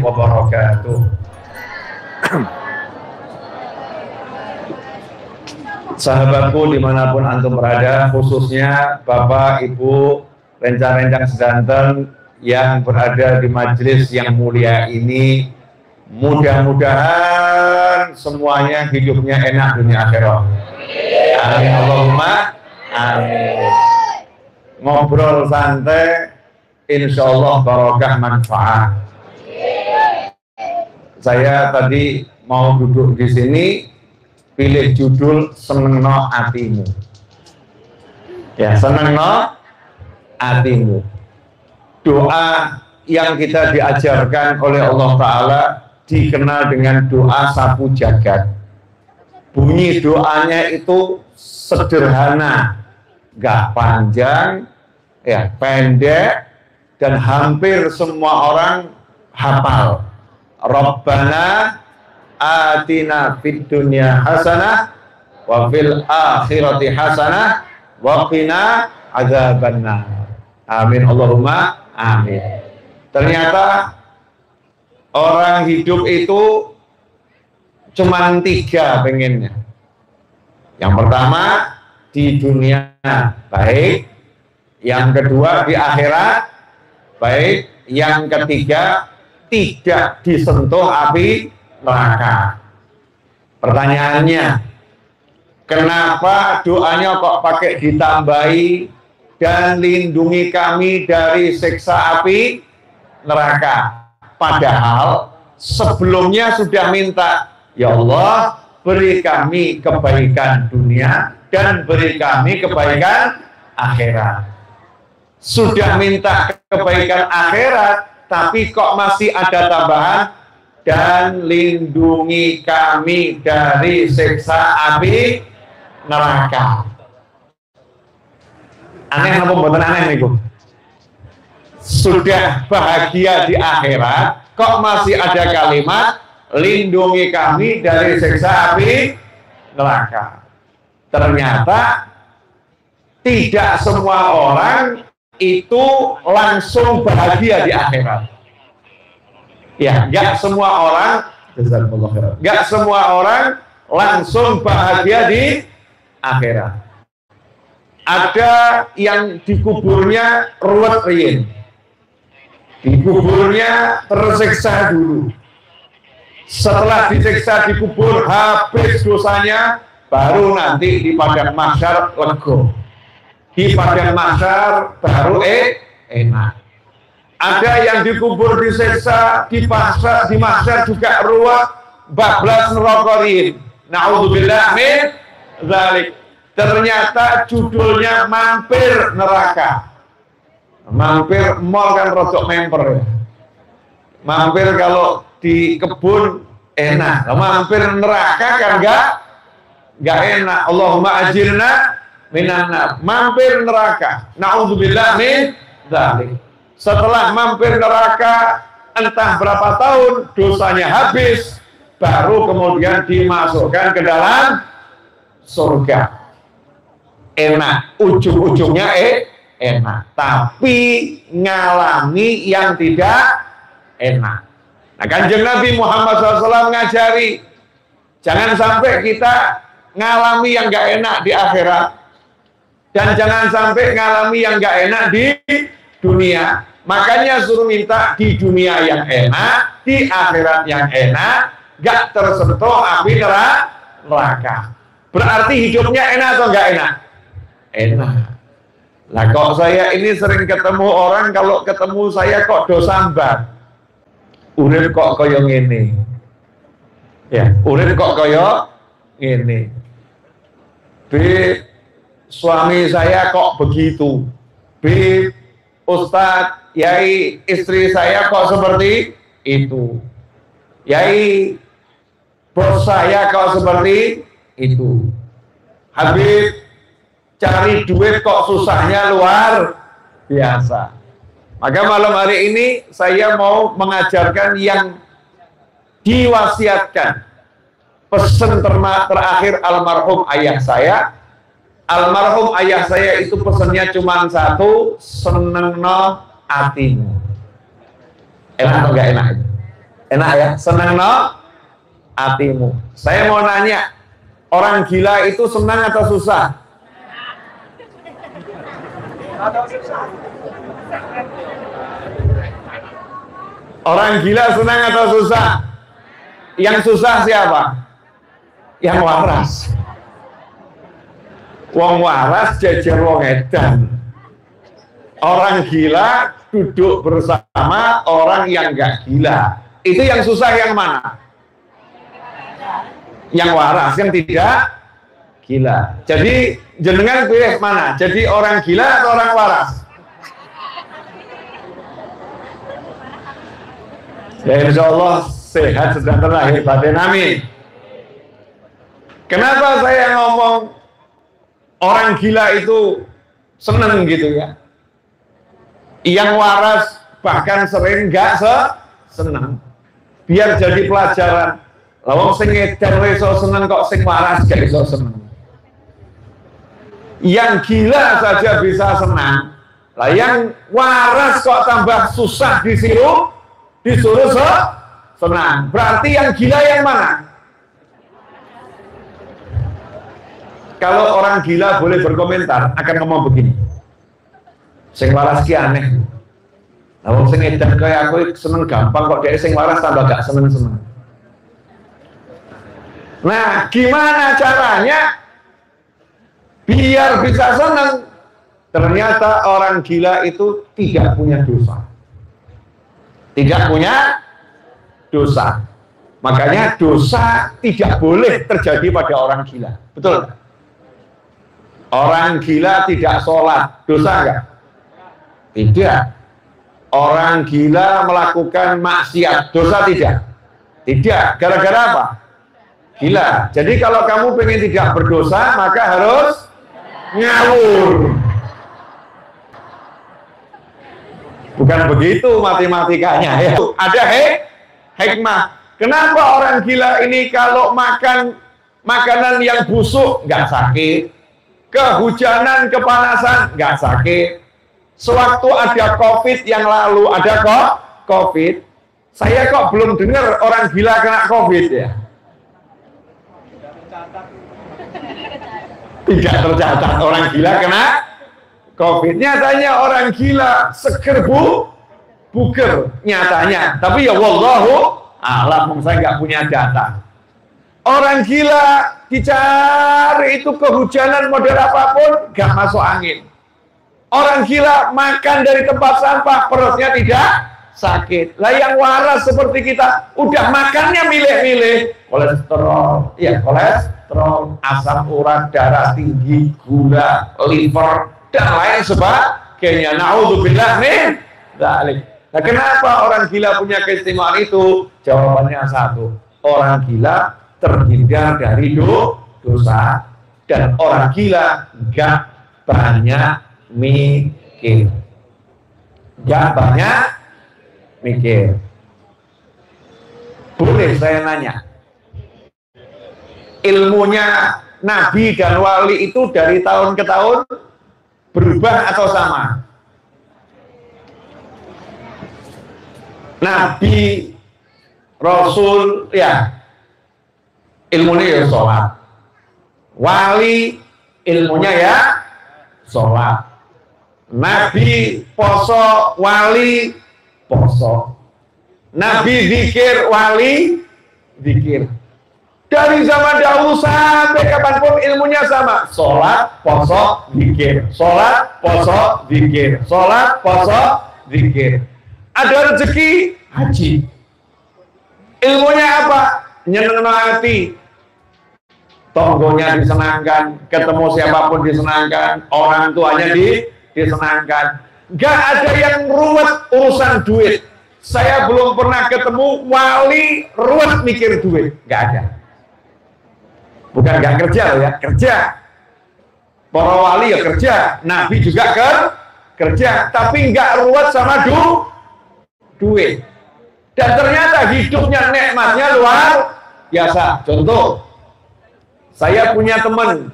wabarakatuh. Sahabatku dimanapun antum berada, khususnya Bapak, Ibu, rencang-rencang sedanten yang berada di majelis yang mulia ini, mudah-mudahan semuanya hidupnya enak dunia akhirat. Amin Allahumma amin. Ngobrol santai, insya Allah barokah manfaat. Saya tadi mau duduk di sini, pilih judul Senengno Atimu. Ya, Senengno Atimu. Doa yang kita diajarkan oleh Allah Ta'ala dikenal dengan doa sapu jagat. Bunyi doanya itu sederhana, gak panjang, ya pendek, dan hampir semua orang hafal. Rabbana atina fid dunya hasanah wa fil akhirati hasanah wa qina adzabannar. Amin Allahumma amin. Ternyata orang hidup itu cuma 3 pengennya. Yang pertama di dunia baik, yang kedua di akhirat baik, yang ketiga tidak disentuh api neraka. Pertanyaannya, kenapa doanya kok pakai ditambahi dan lindungi kami dari siksa api neraka? Padahal sebelumnya sudah minta, ya Allah beri kami kebaikan dunia dan beri kami kebaikan akhirat. Sudah minta kebaikan akhirat, tapi kok masih ada tambahan, dan lindungi kami dari siksa api neraka. Aneh apa bukan aneh nih? Sudah bahagia di akhirat, kok masih ada kalimat lindungi kami dari siksa api neraka. Ternyata tidak semua orang itu langsung bahagia di akhirat. Ya, nggak semua orang langsung bahagia di akhirat. Ada yang dikuburnya ruwet riyin, dikuburnya tersiksa dulu. Setelah disiksa dikubur habis dosanya, baru nanti di padang mahsyar lego. Di padang mahsyar baru enak. Ada yang dikubur disiksa, di mahsyar juga ruwet, bablas nerokorin. Na'udzubillah min dzalik. Ternyata judulnya mampir neraka. Mampir mall kan rodok memper ya. Mampir kalau di kebun enak, mampir neraka kan enggak enak. Allahumma ajirna minan nar. Mampir neraka. Na'udzubillah min dzalik. Setelah mampir neraka entah berapa tahun, dosanya habis, baru kemudian dimasukkan ke dalam surga. Enak, ujung-ujungnya enak, tapi ngalami yang tidak enak. Nah, Kanjeng Nabi Muhammad SAW ngajari, jangan sampai kita ngalami yang gak enak di akhirat, dan jangan sampai ngalami yang gak enak di dunia. Makanya suruh minta di dunia yang enak, di akhirat yang enak, gak tersentuh api neraka. Berarti hidupnya enak atau gak enak? Enak. Lah kok saya ini sering ketemu orang, kalau ketemu saya kok do sambat. Urip kok kaya ngene. Ya, urip kok kaya ngene. Suami saya kok begitu. Ustadz, Yai, istri saya kok seperti itu. Yai, bos saya kok seperti itu. Habib, cari duit kok susahnya luar biasa. Maka malam hari ini saya mau mengajarkan yang diwasiatkan. Pesan terakhir almarhum ayah saya. Almarhum ayah saya itu pesannya cuma satu, senengno atimu. Enak atau enggak enak? Enak ya, senang no hatimu. Saya mau nanya, orang gila itu senang atau susah? Orang gila senang atau susah? Yang susah siapa? Yang waras. Wong waras jejer wong edan. Orang gila duduk bersama orang yang enggak gila. Itu yang susah yang mana? Yang waras, yang tidak gila. Jadi jenengan pilih mana? Jadi orang gila atau orang waras? Ya insya Allah sehat sudah terlahir batin, amin. Kenapa saya ngomong orang gila itu seneng gitu ya? Yang waras bahkan sering nggak seneng. Biar jadi pelajaran. Lawang sing edan iso seneng kok sing waras gak iso seneng. Yang gila saja bisa senang. Lah yang waras kok tambah susah disuruh senang. Berarti yang gila yang mana? Kalau orang gila boleh berkomentar akan ngomong begini. Sing waras ki aneh. Lah wong sing edan kaya aku seneng gampang kok dhek sing waras tambah gak seneng-seneng. Nah, gimana caranya biar bisa seneng? Ternyata orang gila itu tidak punya dosa. Tidak punya dosa. Makanya dosa tidak boleh terjadi pada orang gila. Betul? Orang gila tidak sholat, dosa enggak? Tidak. Orang gila melakukan maksiat, dosa tidak? Tidak. Gara-gara apa? Gila. Jadi kalau kamu pengen tidak berdosa, maka harus ngawur. Bukan begitu matematikanya ya. Ada hikmah. Kenapa orang gila ini kalau makan makanan yang busuk nggak sakit, kehujanan, kepanasan nggak sakit. Sewaktu ada COVID yang lalu, ada COVID, saya kok belum dengar orang gila kena COVID ya. Tidak tercatat orang gila kena COVID. Nyatanya orang gila seger buger nyatanya. Tapi ya wallahu a'lam, saya nggak punya data. Orang gila dicari itu kehujanan model apapun nggak masuk angin. Orang gila makan dari tempat sampah perutnya tidak sakit. Lah yang waras seperti kita udah makannya milih-milih, kolesterol, ya kolesterol, asam urat, darah tinggi, gula, liver, dan lain sebagainya. Naudzubillah min dzalik. Nah, kenapa orang gila punya keistimewaan itu? Jawabannya satu. Orang gila terhindar dari dosa, dan orang gila nggak banyak mikir. Nggak banyak mikir. Boleh saya nanya, ilmunya Nabi dan Wali itu dari tahun ke tahun berubah atau sama? Nabi, Rasul, ya ilmunya ya sholat. Wali ilmunya ya sholat. Nabi poso, wali poso. Nabi zikir, wali zikir. Dari zaman dahulu sampai kapanpun ilmunya sama. Sholat, poso, zikir. Sholat, poso, zikir. Sholat, poso, zikir. Ada rezeki, haji. Ilmunya apa? Nyenengno hati. Tonggonya disenangkan, ketemu siapapun disenangkan, orang tuanya disenangkan. Gak ada yang ruwet urusan duit. Saya belum pernah ketemu wali ruwet mikir duit. Gak ada. Bukan gak kerja loh ya, kerja. Para wali ya kerja, Nabi juga kerja, tapi gak ruwet sama duit. Dan ternyata hidupnya nikmatnya luar biasa. Contoh, saya punya teman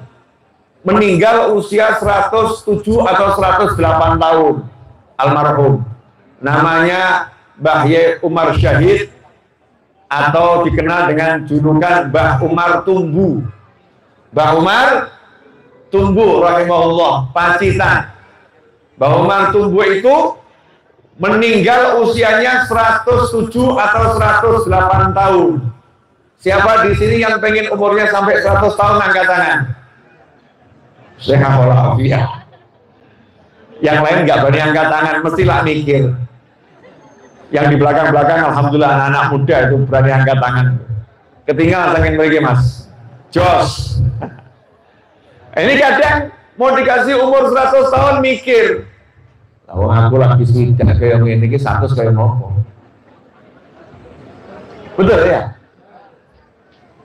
meninggal usia 107 atau 108 tahun, almarhum. Namanya Mbah Ye Umar Syahid, atau dikenal dengan julukan Mbah Umar Tumbu. Mbah Umar Tumbu rahimahullah, Pacitan. Mbah Umar Tumbu itu meninggal usianya 107 atau 108 tahun. Siapa di sini yang pengen umurnya sampai 100 tahun angkat tangan? Sehat walafiat. Yang lain nggak berani angkat tangan, mestilah mikir. Yang di belakang-belakang alhamdulillah anak-anak muda itu berani angkat tangan. Ketinggalan saking mereka Mas. Jos. Ini kadang mau dikasih umur 100 tahun mikir. Tahu aku lagi sudah kayak ini 100 kayak ngopo. Betul ya?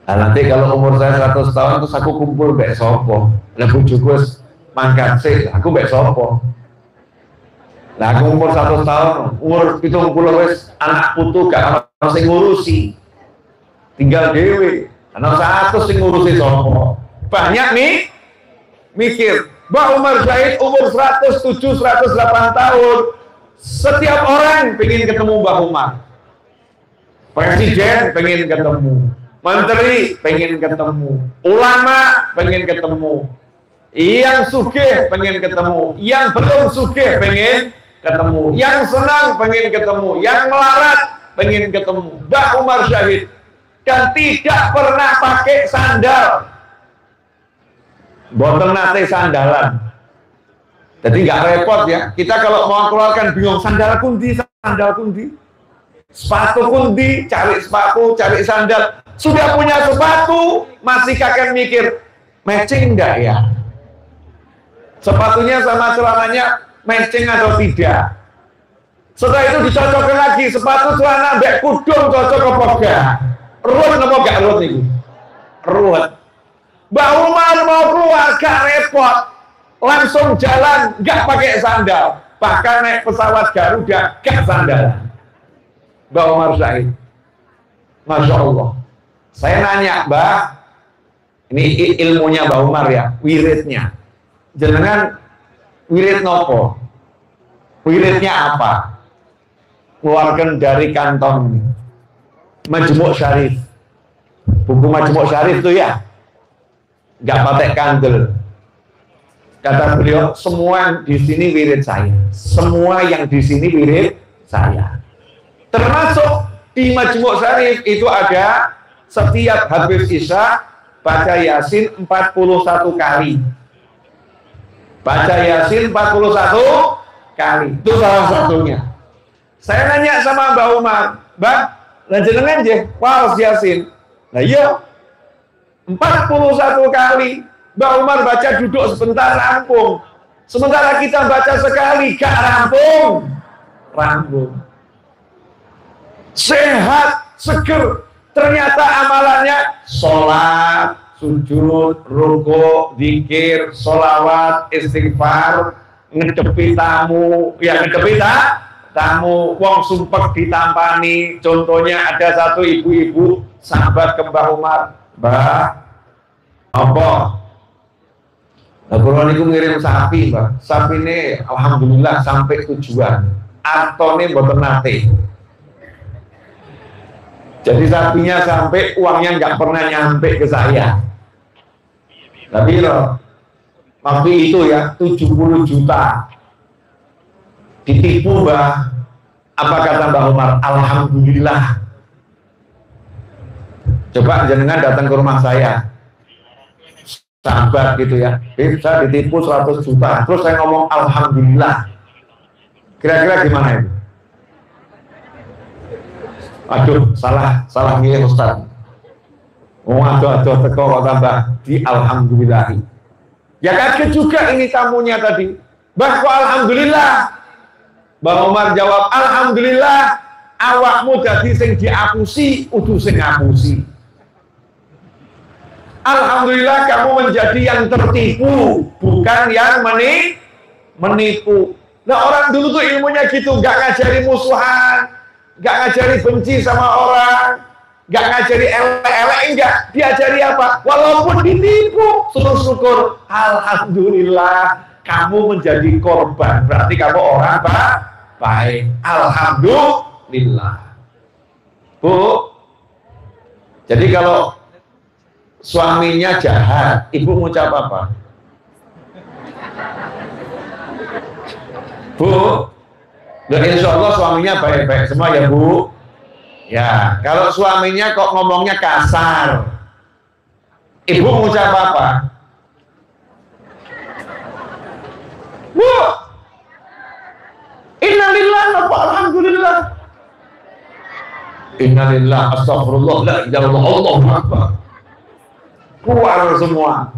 Nah, nanti kalau umur saya 100 tahun terus aku kumpul mbek sopo. Lah bojoku wis mangkat sih, aku mbek sopo. Nah, aku umur 100 tahun, umur 70 wis anak putu gak ono sing ngurusi. Tinggal dhewe. Ana 100 sing ngurusi sopo. Banyak nih mikir, Mbah Umar Zaid umur 107 108 tahun. Setiap orang pengen ketemu Mbah Umar. Presiden pengen ketemu. Menteri pengen ketemu, ulama pengen ketemu, yang sugih pengen ketemu, yang belum sugih pengen ketemu, yang senang pengen ketemu, yang melarat pengen ketemu. Mbah Umar Syahid dan tidak pernah pakai sandal, boten nate sandalan. Jadi nggak repot ya. Kita kalau mau keluarkan bingung sandal kundi, sepatu kundi, cari sepatu, cari sandal. Sudah punya sepatu, masih kakek mikir, matching enggak ya? Sepatunya sama celananya matching atau tidak? Setelah itu dicocokkan lagi, sepatu celana mbak kudung cocok apa enggak? Ruwet apa enggak ruwet nih? Ruwet. Mbak Umar mau keluar, gak repot. Langsung jalan, gak pakai sandal. Bahkan naik pesawat Garuda, gak sandalan. Mbak Umar Zaid. Masya Allah. Saya nanya, Mbak, ini ilmunya Mbak Umar ya, wiridnya. Jenengan wirid nopo? Wiridnya apa? Keluarkan dari kantong ini. Majmu' Syarif. Buku Majmu' Syarif itu ya, nggak pakai kandel. Kata beliau, semua di sini wirid saya. Semua yang di sini wirid saya. Termasuk di Majmu' Syarif itu ada setiap habis Isya baca Yasin 41 kali. Baca Yasin 41 kali. Itu salah satunya. Saya nanya sama Mbak Umar, Mbak, jenengan je, waos Yasin. Nah iya, 41 kali. Mbak Umar baca duduk sebentar rampung. Sementara kita baca sekali gak rampung. Rampung. Sehat, seger. Ternyata amalannya sholat, sujud, ruku, zikir, sholawat, istighfar, ngedepi tamu, ya ngedepi tamu, wong sumpek ditampani. Contohnya ada satu ibu-ibu sahabat ke Mbah Umar, Mbah, apa? Nah, kalau niku ngirim sapi, Mbah. Sapi ini alhamdulillah sampai tujuan. Artone mboten nate. Jadi sapinya sampai uangnya nggak pernah nyampe ke saya. Tapi loh, waktu itu ya 70 juta ditipu, Mbah. Apa kata Mbah Umar? Alhamdulillah. Coba jenengan datang ke rumah saya, sahabat gitu ya, saya ditipu 100 juta, terus saya ngomong alhamdulillah. Kira-kira gimana itu? Aduh, salah nih Ustaz. Aduh, teko kok tambah di alhamdulillah. Ya kaget juga ini tamunya tadi. Mbah kok alhamdulillah? Mbah Umar jawab, alhamdulillah awakmu dadi sing diapusi, udu sing ngapusi. Alhamdulillah kamu menjadi yang tertipu, bukan yang menipu. Nah orang dulu tuh ilmunya gitu, nggak ngajari musuhan, nggak ngajari benci sama orang, nggak ngajari elek-elek, enggak. Diajari apa? Walaupun ditipu, suruh syukur. Alhamdulillah, kamu menjadi korban. Berarti kamu orang baik. Alhamdulillah. Bu, Jadi kalau suaminya jahat, ibu ngucap apa? Bu, dan insya Allah suaminya baik-baik semua ya Bu. Ya, kalau suaminya kok ngomongnya kasar, ibu ngucap apa? Bu, innalillah wa alhamdulillah. Innalillah, astagfirullah, la ilaha illallah, Allahu akbar. Keluar semua.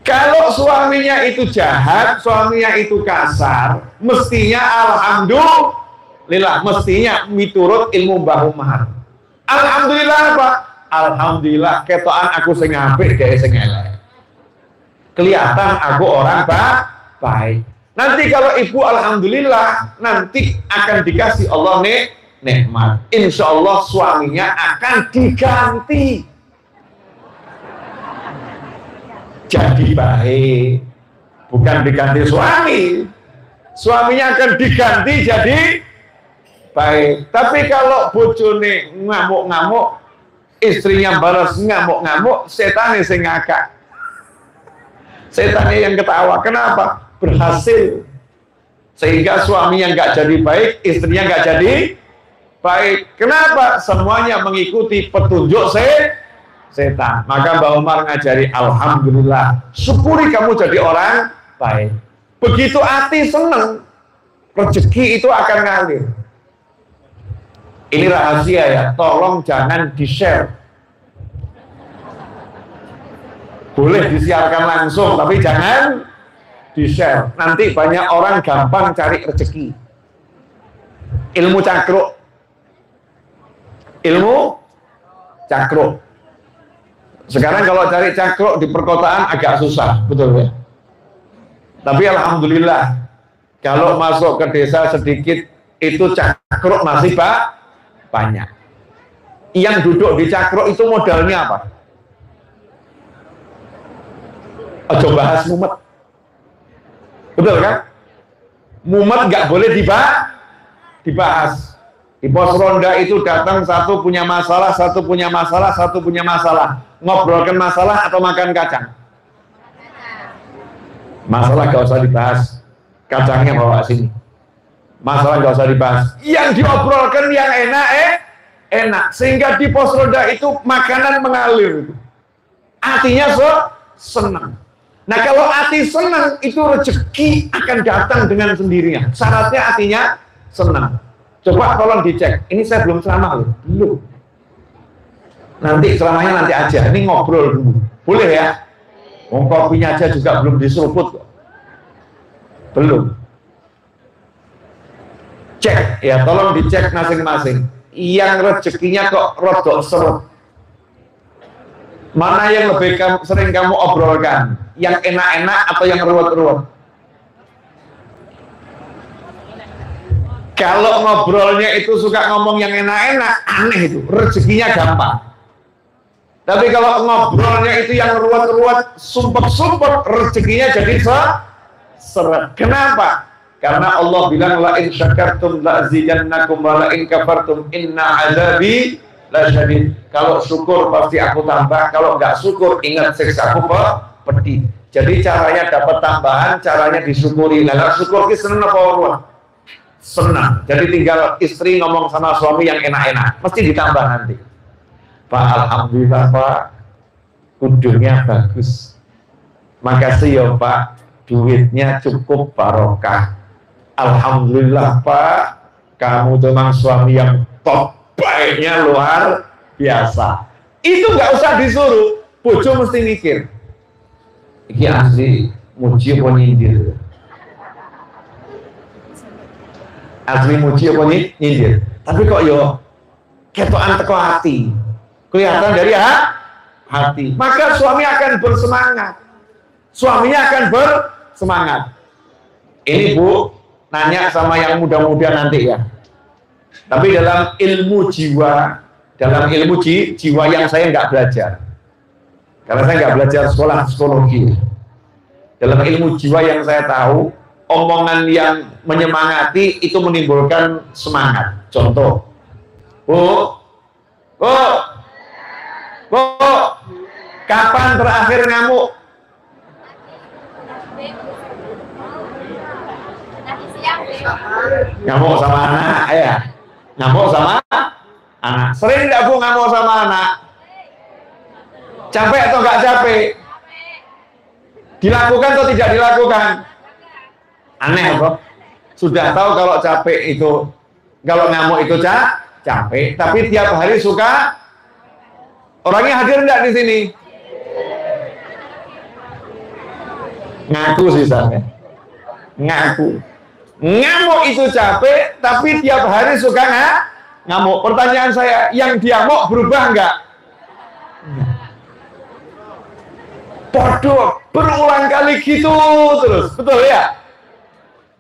Kalau suaminya itu jahat, suaminya itu kasar, mestinya alhamdulillah, mestinya miturut ilmu Mbah Umar. Alhamdulillah apa? Alhamdulillah ketokan aku sing apik dhek sing elek. Kelihatan aku orang baik. Nanti kalau ibu alhamdulillah, nanti akan dikasih Allah nikmat. Insya Allah suaminya akan diganti jadi baik, bukan diganti suami. Suaminya akan diganti jadi baik. Tapi kalau bojone ngamuk-ngamuk, istrinya balas ngamuk-ngamuk, setannya sing ngakak. Setannya yang ketawa. Kenapa? Berhasil. Sehingga suaminya nggak jadi baik, istrinya nggak jadi baik. Kenapa? Semuanya mengikuti petunjuk setan. Maka Mbah Umar ngajari alhamdulillah, syukuri kamu jadi orang baik. Begitu hati seneng, rezeki itu akan ngalir. Ini rahasia ya, tolong jangan di-share. Boleh disiarkan langsung, tapi jangan di-share. Nanti banyak orang gampang cari rezeki. Ilmu cakruk. Ilmu cakruk. Sekarang kalau cari cakruk di perkotaan agak susah, betul ya? Tapi alhamdulillah, kalau masuk ke desa sedikit, itu cakruk masih banyak. Yang duduk di cakruk itu modalnya apa? Ojo bahas mumet. Betul kan? Mumet nggak boleh dibahas. Di pos ronda itu datang satu punya masalah, satu punya masalah, satu punya masalah. Ngobrolkan masalah atau makan kacang? Masalah gak usah dibahas. Kacangnya bawa sini. Masalah gak usah dibahas. Yang diobrolkan yang enak. Sehingga di pos ronda itu makanan mengalir. Artinya senang. Nah kalau hati senang, itu rezeki akan datang dengan sendirinya. Syaratnya artinya senang. Coba tolong dicek. Ini saya belum ceramah loh. Belum. Nanti ceramahnya nanti aja. Ini ngobrol dulu. Boleh ya? Kopinya aja juga belum diseruput kok. Belum. Cek ya, tolong dicek masing-masing. Yang rezekinya kok rodok seret. Mana yang lebih sering kamu obrolkan? Yang enak-enak atau yang ruwet-ruwet? Kalau ngobrolnya itu suka ngomong yang enak-enak, aneh itu, rezekinya gampang. Tapi kalau ngobrolnya itu yang ruwet-ruwet, sumpek-sumpek, rezekinya jadi seret. Kenapa? Karena Allah bilang la in syakartum la azidannakum wa la in kafartum inna azabi lasyadid. Kalau syukur pasti aku tambah, kalau nggak syukur ingat siksaku pedih. Jadi caranya dapat tambahan, caranya disyukuri. Nah, syukur ki seneng apa ora? Senang. Jadi tinggal istri ngomong sama suami yang enak-enak, mesti ditambah nanti. Pak, alhamdulillah Pak, ujungnya bagus. Makasih ya Pak, duitnya cukup barokah. Alhamdulillah Pak, kamu memang suami yang top, baiknya luar biasa. Itu nggak usah disuruh, bojo mesti mikir. Iki asli muji apa nyindir? Asli muji apa nyindir? Tapi kok yo ketokan teko hati, kelihatan dari hati. Maka suami akan bersemangat. Suaminya akan bersemangat. Ini Bu, nanya sama yang muda-muda nanti ya. Tapi dalam ilmu jiwa, dalam ilmu jiwa yang saya nggak belajar, karena saya nggak belajar sekolah psikologi. Dalam ilmu jiwa yang saya tahu, omongan yang menyemangati itu menimbulkan semangat. Contoh, Bu, Kok kapan terakhir ngamuk? Ngamuk sama anak ya? Ngamuk sama anak. Sering nggak Bu ngamuk sama anak? Capek atau nggak capek? Dilakukan atau tidak dilakukan? Aneh apa? Sudah tahu kalau capek itu, kalau ngamuk itu capek, tapi tiap hari suka. Orangnya hadir enggak di sini? Ngaku sih saya. Ngaku. Ngamuk itu capek, tapi tiap hari suka ngamuk. Pertanyaan saya, yang diamuk berubah enggak? Bodoh, berulang kali gitu terus. Betul ya?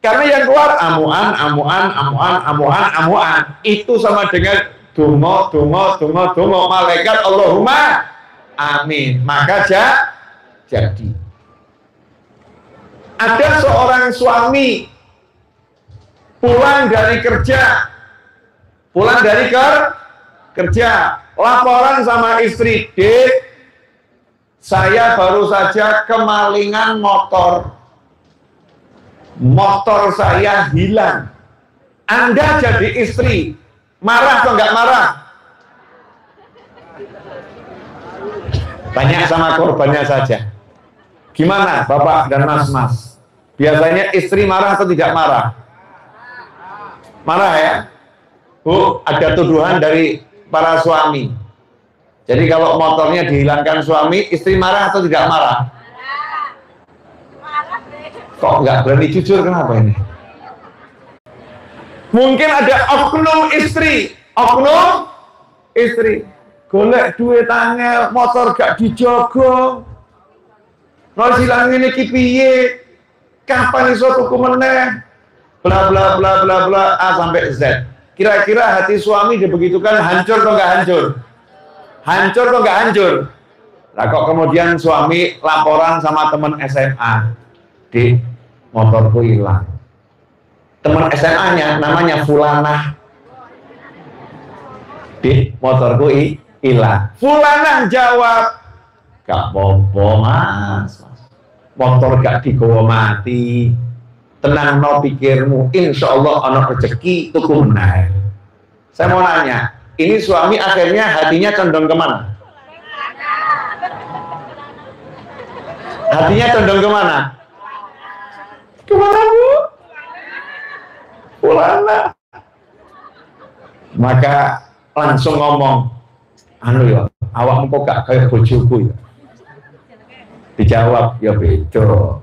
Karena yang keluar amuan. Itu sama dengan dongo. Malaikat Allahumma amin. Maka jadi. Ada seorang suami pulang dari kerja, laporan sama istri, Dek, saya baru saja kemalingan motor saya hilang. Anda jadi istri, marah atau nggak marah? Tanya sama korbannya saja. Gimana Bapak dan Mas? Biasanya istri marah atau tidak marah? Marah ya? Bu, ada tuduhan dari para suami. Jadi kalau motornya dihilangkan suami, istri marah atau tidak marah? Kok nggak berani jujur, kenapa ini? Mungkin ada oknum istri, golek duit angel, motor gak dijogo, nol silang ini piye, kapan iso tuku meneh, bla bla bla bla bla A sampai Z. Kira-kira hati suami dibegitukan hancur atau nggak hancur? Hancur atau nggak hancur? Nah kok kemudian suami laporan sama teman SMA, di motorku hilang. Teman SMA-nya namanya Fulanah. Di motorku hilang. Fulanah jawab, gak apa-apa Mas. Motor gak digawa mati. Tenang no pikirmu, insya Allah ana rezeki tuku meneh. Saya mau nanya, ini suami akhirnya hatinya condong kemana? Hatinya condong kemana? Kemana Bu? Fulana. Maka langsung ngomong, anu ya, awakmu kok gak kayak bojoku ya? Dijawab, ya beda.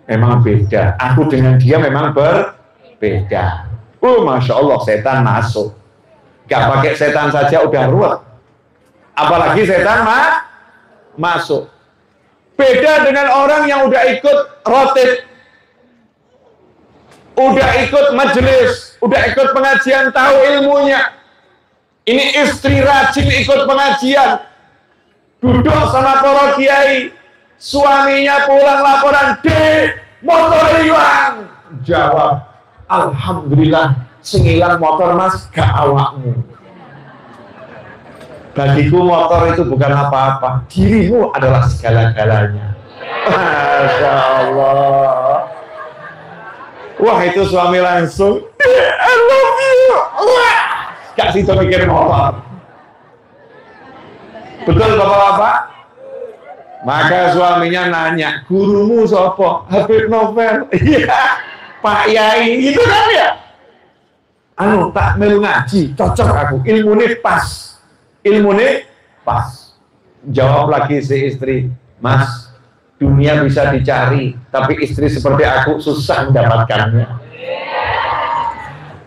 Memang beda. Aku dengan dia memang berbeda. Masya Allah, setan masuk. Gak pakai setan saja udah ruwet. Apalagi setan masuk. Beda dengan orang yang udah ikut rotib, udah ikut majelis, udah ikut pengajian, tahu ilmunya. Ini istri rajin ikut pengajian, duduk sama para kiai, suaminya pulang laporan, Dek, motor hilang. Jawab, alhamdulillah, sing hilang motor Mas, gak awakmu. Bagiku motor itu bukan apa-apa, dirimu adalah segala-galanya. Masya Allah. Wah itu suami langsung, I love you. Wah, gak sih mikir motor. Betul Bapak-bapak? Maka suaminya nanya, gurumu sopo? Habib Novel. Iya, Pak Yai, gitu kan ya? Anu, tak melu ngaji, cocok aku, ilmunya pas. Jawab lagi si istri, Mas, dunia bisa dicari, tapi istri seperti aku susah mendapatkannya.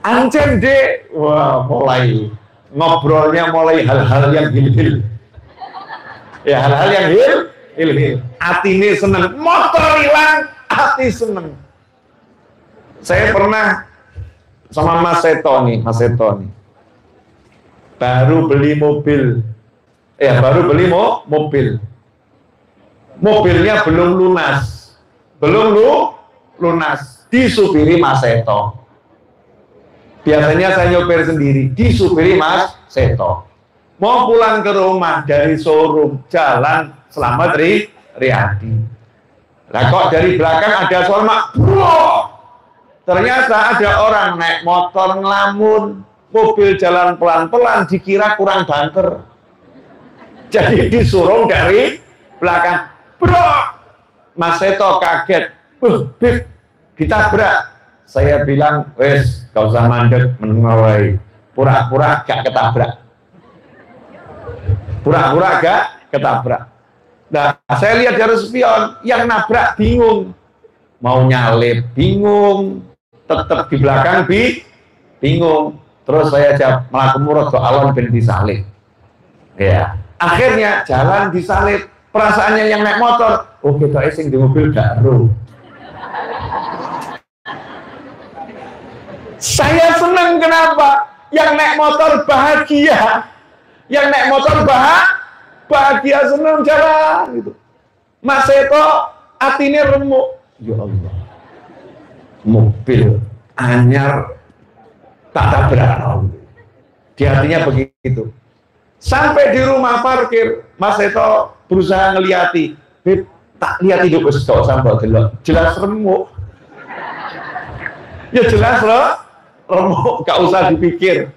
Ancen deh, wah mulai ngobrolnya mulai hal-hal yang hil-hil. Ya hal-hal yang hil-hil. Atine seneng, motor hilang, hati seneng. Saya pernah sama Mas Seto nih. Baru beli mobil. Mobilnya belum lunas. Disupiri Mas Seto. Biasanya saya nyopir sendiri, disupiri Mas Seto. Mau pulang ke rumah dari showroom, jalan Slamet Riyadi. Lah kok dari belakang ada suara mak, bro. Ternyata ada orang naik motor ngelamun, mobil jalan pelan-pelan, dikira kurang banter. Jadi disuruh dari belakang, bro. Mas Seto kaget, Bib, ditabrak. Saya bilang, wes, gak usah mandek, menengawai. Pura-pura gak ketabrak. Pura-pura gak ketabrak. Nah, saya lihat dari spion, yang nabrak bingung. Mau nyalip, bingung. Tetap di belakang, bingung. Terus saya jawab, melaku murad ke alon ben disalib. Ya. Akhirnya jalan disalib. Perasaannya yang naik motor, oke, kok sing di mobil gak ru. Saya senang kenapa? Yang naik motor bahagia. Yang naik motor bahagia senang jalan gitu. Mas Seto atine remuk. Ya Allah. Mobil anyar tak tabrak. Di hatinya begitu. Sampai di rumah parkir, Mas Seto berusaha ngeliati. Beb, tak lihat hidup wis tok sampai jelas remuk. Ya jelas loh, remuk, gak usah dipikir.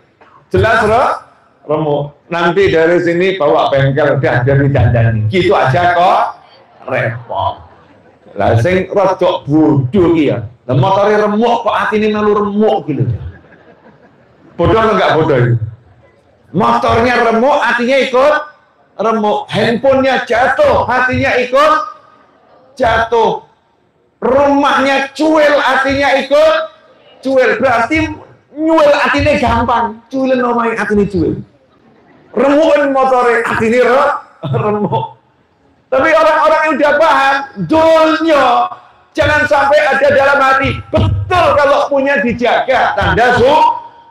Jelas loh, remuk. Nanti dari sini bawa bengkel udah jadi dandani. Gitu aja kok repot. Lah sing rodok bodoh ki ya. Lah motore remuk kok atine melu remuk gitu. Bodoh atau enggak bodoh itu? Motornya remuk, hatinya ikut remuk. Handphonenya jatuh, hatinya ikut jatuh. Rumahnya cuil, hatinya ikut cuil. Berarti nyuil hatinya gampang. Cuilin omai hatinya cuil. Remukin motornya, hatinya remuk. Tapi orang-orang yang udah paham, dolnya jangan sampai ada dalam hati. Betul kalau punya dijaga, tanda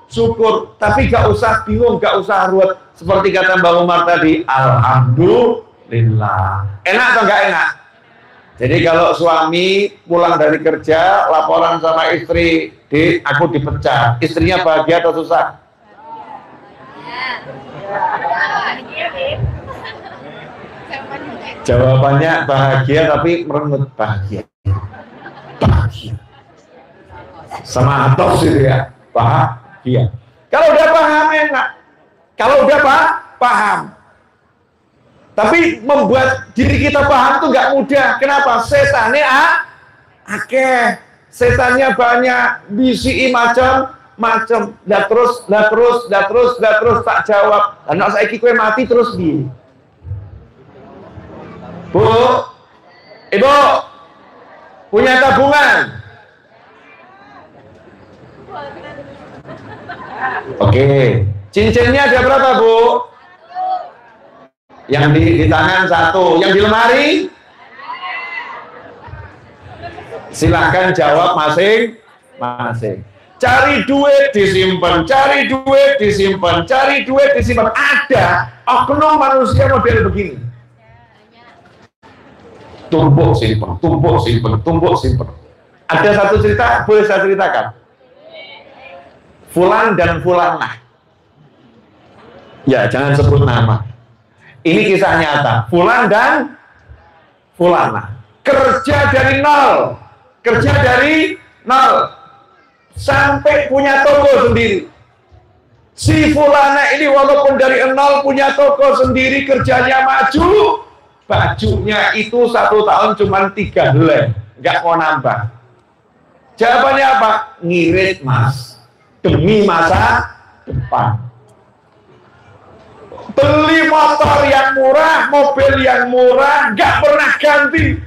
syukur. Tapi gak usah bingung, gak usah ruwet. Seperti kata Mbak Umar tadi, alhamdulillah. Enak atau gak enak? Jadi kalau suami pulang dari kerja, laporan sama istri, aku dipecat. Istrinya bahagia atau susah? Jawabannya bahagia, tapi merengut bahagia. Bahagia. Sama atos itu ya, bahagia. Kalau udah paham enak. Kalau udah paham. Tapi membuat diri kita paham tuh nggak mudah. Kenapa? Setannya akeh. Setannya banyak, bisi macam-macam. Dah terus tak jawab. Anak saya kowe mati terus di. Bu, Ibu, punya tabungan? Oke, cincinnya ada berapa, Bu? Yang di tangan satu, yang di lemari? Silahkan jawab masing-masing. Cari duit disimpan, cari duit disimpan, cari duit disimpan. Ada oknum manusia model begini. Tumpuk simpan, tumpuk simpan, tumpuk simpan. Ada satu cerita, boleh saya ceritakan? Fulan dan Fulanah. Ya, jangan sebut nama. Ini kisah nyata. Fulan dan Fulanah. Kerja dari nol. Kerja dari nol. Sampai punya toko sendiri. Si Fulanah ini walaupun dari nol punya toko sendiri, kerjanya maju. Bajunya itu 1 tahun cuma 3 helai. Nggak mau nambah. Jawabannya apa? Ngirit, Mas. Demi masa depan. Beli motor yang murah, mobil yang murah, nggak pernah ganti.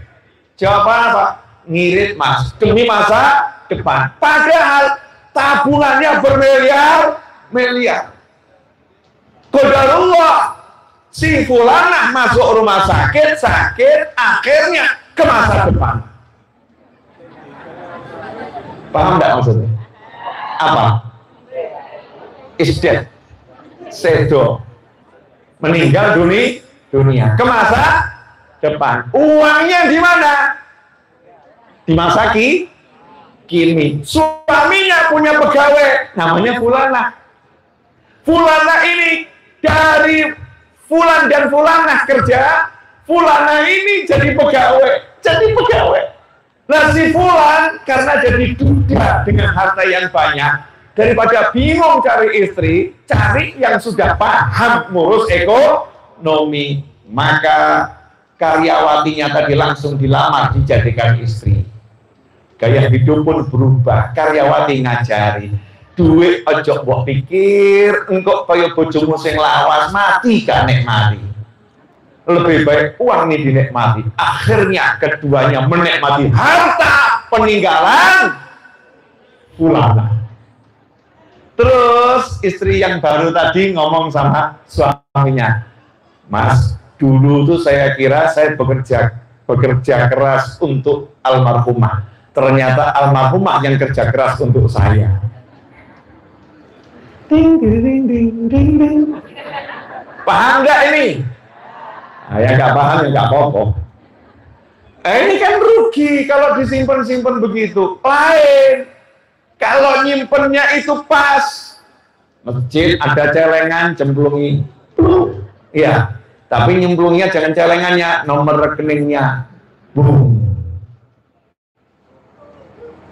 Jawaban apa? Ngirit, Mas. Demi masa depan. Padahal tabungannya bermiliar-miliar. Qadarullah, si Fulanah masuk rumah sakit, akhirnya ke masa depan. Paham nggak maksudnya? Apa? Isdet, sedo, meninggal dunia, ke masa depan. Uangnya di mana? Di masa kini. Suaminya punya pegawai, namanya Fulanah. Fulanah ini Dari fulan dan fulanah kerja, fulanah ini jadi pegawai. Nah si fulan karena jadi duda dengan harta yang banyak, daripada bingung cari istri, cari yang sudah paham ngurus ekonomi, maka karyawatinya tadi langsung dilamar dijadikan istri. Gaya hidup pun berubah, karyawati ngajari, duit ojo mbok pikir engkau kaya bojomu sing lawas mati gak nikmati. Lebih baik uang ini dinikmati. Akhirnya keduanya menikmati harta peninggalan fulanah. Terus istri yang baru tadi ngomong sama suaminya, Mas, dulu tuh saya kira saya bekerja keras untuk almarhumah. Ternyata almarhumah yang kerja keras untuk saya. Ding, ding, ding, ding, ding, ding. Paham nggak ini? Nah, ya nggak paham ya nggak apa-apa. Ini kan rugi kalau disimpan-simpan begitu. Lain, kalau nyimpennya itu pas. Masjid ada celengan, cemplungi. Iya, tapi nyemplungnya jangan celengannya, nomor rekeningnya. Boom.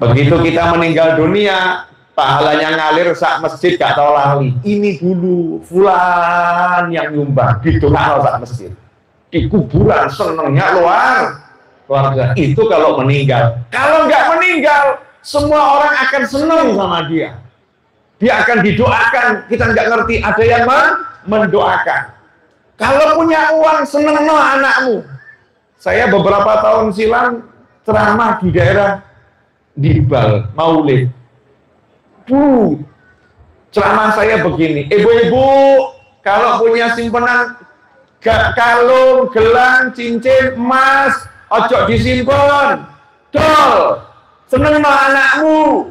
Begitu kita meninggal dunia, pahalanya ngalir sak masjid gak tahu lali. Ini dulu fulan yang nyumbang gitu kalau sak masjid. Di kuburan senengnya luar biasa. Itu kalau meninggal. Kalau nggak meninggal, semua orang akan senang sama dia. Dia akan didoakan. Kita nggak ngerti ada yang mendoakan. Kalau punya uang seneng no anakmu. Saya beberapa tahun silam ceramah di daerah Dibal, Maulid. Ceramah saya begini, ibu-ibu kalau punya simpenan kalung, gelang, cincin, emas, ojo disimpan, dol, seneng sama anakmu.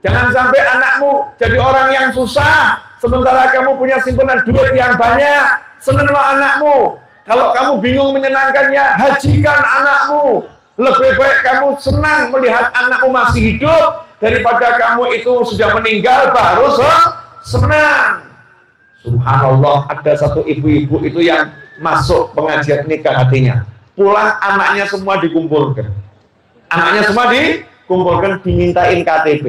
Jangan sampai anakmu jadi orang yang susah, sementara kamu punya simpanan duit yang banyak, seneng sama anakmu. Kalau kamu bingung menyenangkannya, hajikan anakmu. Lebih baik kamu senang melihat anakmu masih hidup daripada kamu itu sudah meninggal baru senang. Subhanallah, ada satu ibu-ibu itu yang masuk pengajian nikah hatinya. Pulang anaknya semua dikumpulkan. Anaknya semua dikumpulkan, dimintain KTP.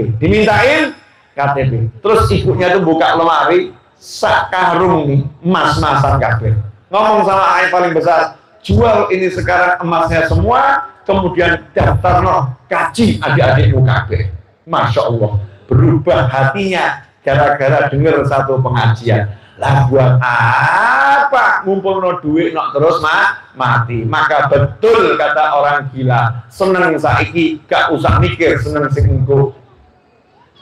Terus ibunya tuh buka lemari, sak karung nih, emas-emasan kabeh. Ngomong sama ayah paling besar, jual ini sekarang emasnya semua, kemudian daftar kaji adik-adikmu kabeh. Masya Allah, berubah hatinya gara-gara dengar satu pengajian. Lah buat apa ngumpul duit terus mati? Maka betul kata orang gila, seneng saiki gak usah mikir seneng sing engko.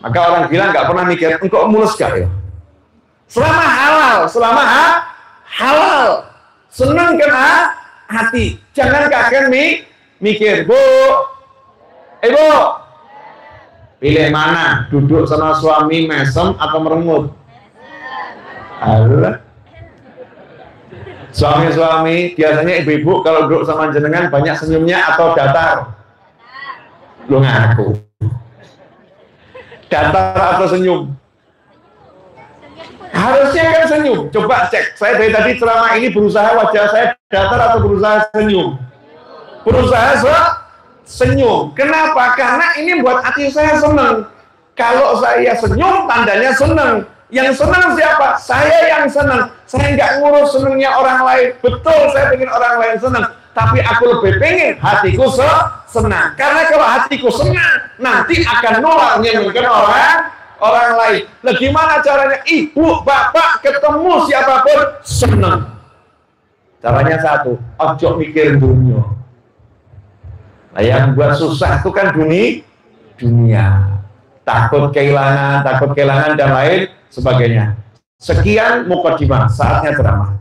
Maka orang gila gak pernah mikir engko mulus gak ya. Selama halal, seneng kan hati. Jangan kakek mikir, Bu, ibu, pilih mana? Duduk sama suami mesem atau merengut? Allah. Suami-suami biasanya ibu-ibu kalau duduk sama jenengan banyak senyumnya atau datar? Lu ngaku. Datar atau senyum? Harusnya kan senyum. Coba cek. Saya dari tadi ceramah ini berusaha wajah saya datar atau berusaha senyum? Berusaha senyum. Kenapa? Karena ini buat hati saya senang. Kalau saya senyum, tandanya senang. Yang senang siapa? Saya yang senang. Saya nggak ngurus senangnya orang lain. Betul, saya pengen orang lain senang. Tapi aku lebih pengen hatiku senang. Karena kalau hatiku senang, nanti akan nular nyenengkan orang lain. Nah, gimana caranya? Ibu, bapak, ketemu siapapun senang. Caranya satu, ojo mikir dunia. Nah, yang buat susah itu kan dunia. Takut kehilangan dan lain sebagainya. Sekian mukadimah, saatnya ceramah.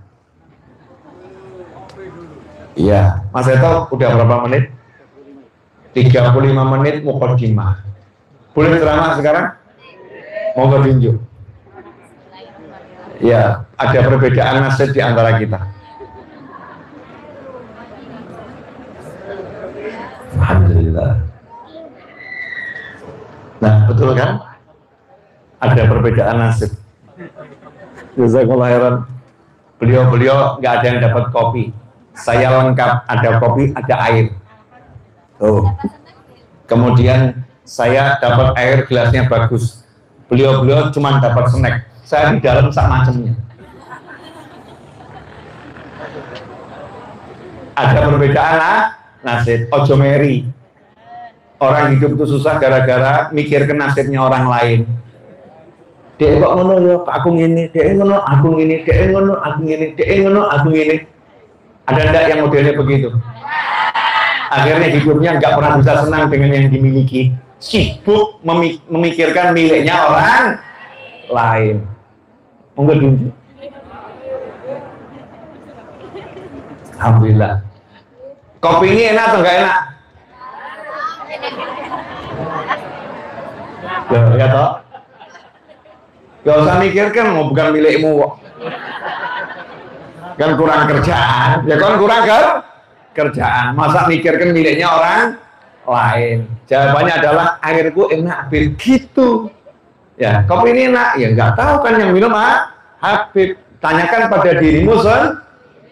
Iya, Mas Eto udah berapa menit? 35 menit mukadimah. Boleh ceramah sekarang? Mau tunjuk? Ya, ada perbedaan nasib di antara kita. Alhamdulillah. Nah, betul kan? Ada perbedaan nasib. Jazakallahu khairan. Beliau-beliau nggak ada yang dapat kopi. Saya lengkap, ada kopi, ada air. Oh. Kemudian saya dapat air, gelasnya bagus. Beliau-beliau cuma dapat snack. Saya di dalam sak macamnya. Ada perbedaan nasib. Ojo meri. Orang hidup itu susah gara-gara mikirkan nasibnya orang lain. Dia kok ngono ya, aku ngene, dia ngono, aku ngene, dia ngono, aku ngene, dia ngono, aku ngene. Ada enggak yang modelnya begitu? Akhirnya hidupnya nggak pernah bisa senang dengan yang dimiliki. Sibuk memikirkan miliknya orang lain. Monggo tunjuk. Alhamdulillah. Kopi ini enak atau enggak enak? Ya toh. Gak usah mikirkan mau bukan milikmu kok. Kan kurang kerjaan. Ya kan kurang kerjaan. Masa mikirkan miliknya orang lain. Jawabannya adalah airku enak begitu. Ya, kopi ini enak. Ya nggak tahu kan yang minum Habib. Tanyakan pada dirimu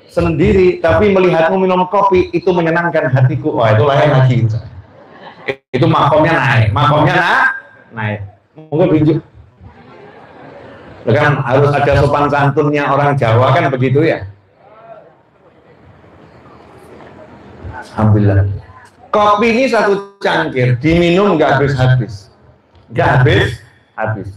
sendiri. Tapi melihatmu minum kopi itu menyenangkan hatiku. Wah itu lain lagi. Itu makomnya naik. Naik. Mungkin tunjuk. Kan harus ada sopan santunnya orang Jawa kan begitu ya. Alhamdulillah. Kopi ini satu cangkir diminum nggak habis-habis, nggak habis.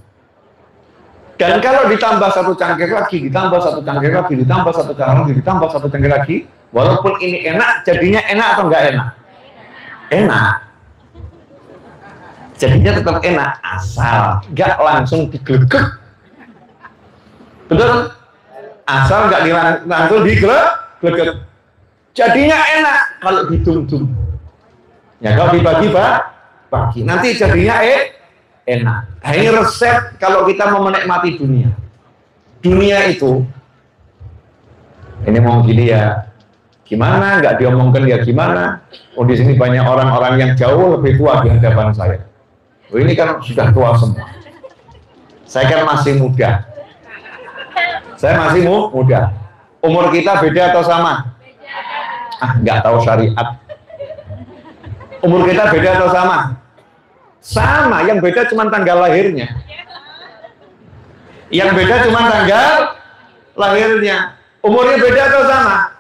Dan kalau ditambah satu cangkir lagi, ditambah satu cangkir lagi, ditambah satu cangkir lagi, ditambah satu cangkir lagi, walaupun ini enak, jadinya enak atau nggak enak? Enak. Jadinya tetap enak asal nggak langsung digelegek. Betul? Asal nggak langsung digelegek. Jadinya enak kalau ditum-tum. Ya kalau dibagi-bagi, nanti jadinya enak. Nah, ini resep kalau kita mau menikmati dunia. Dunia itu, ini mau gini ya, gimana? Nggak diomongkan ya gimana? Oh di sini banyak orang-orang yang jauh lebih tua di hadapan saya. Oh, ini kan sudah tua semua. Saya kan masih muda. Saya masih muda. Umur kita beda atau sama? Nggak tahu syariat. Umur kita beda atau sama? Sama, yang beda cuma tanggal lahirnya. Yang beda cuma tanggal lahirnya. Umurnya beda atau sama?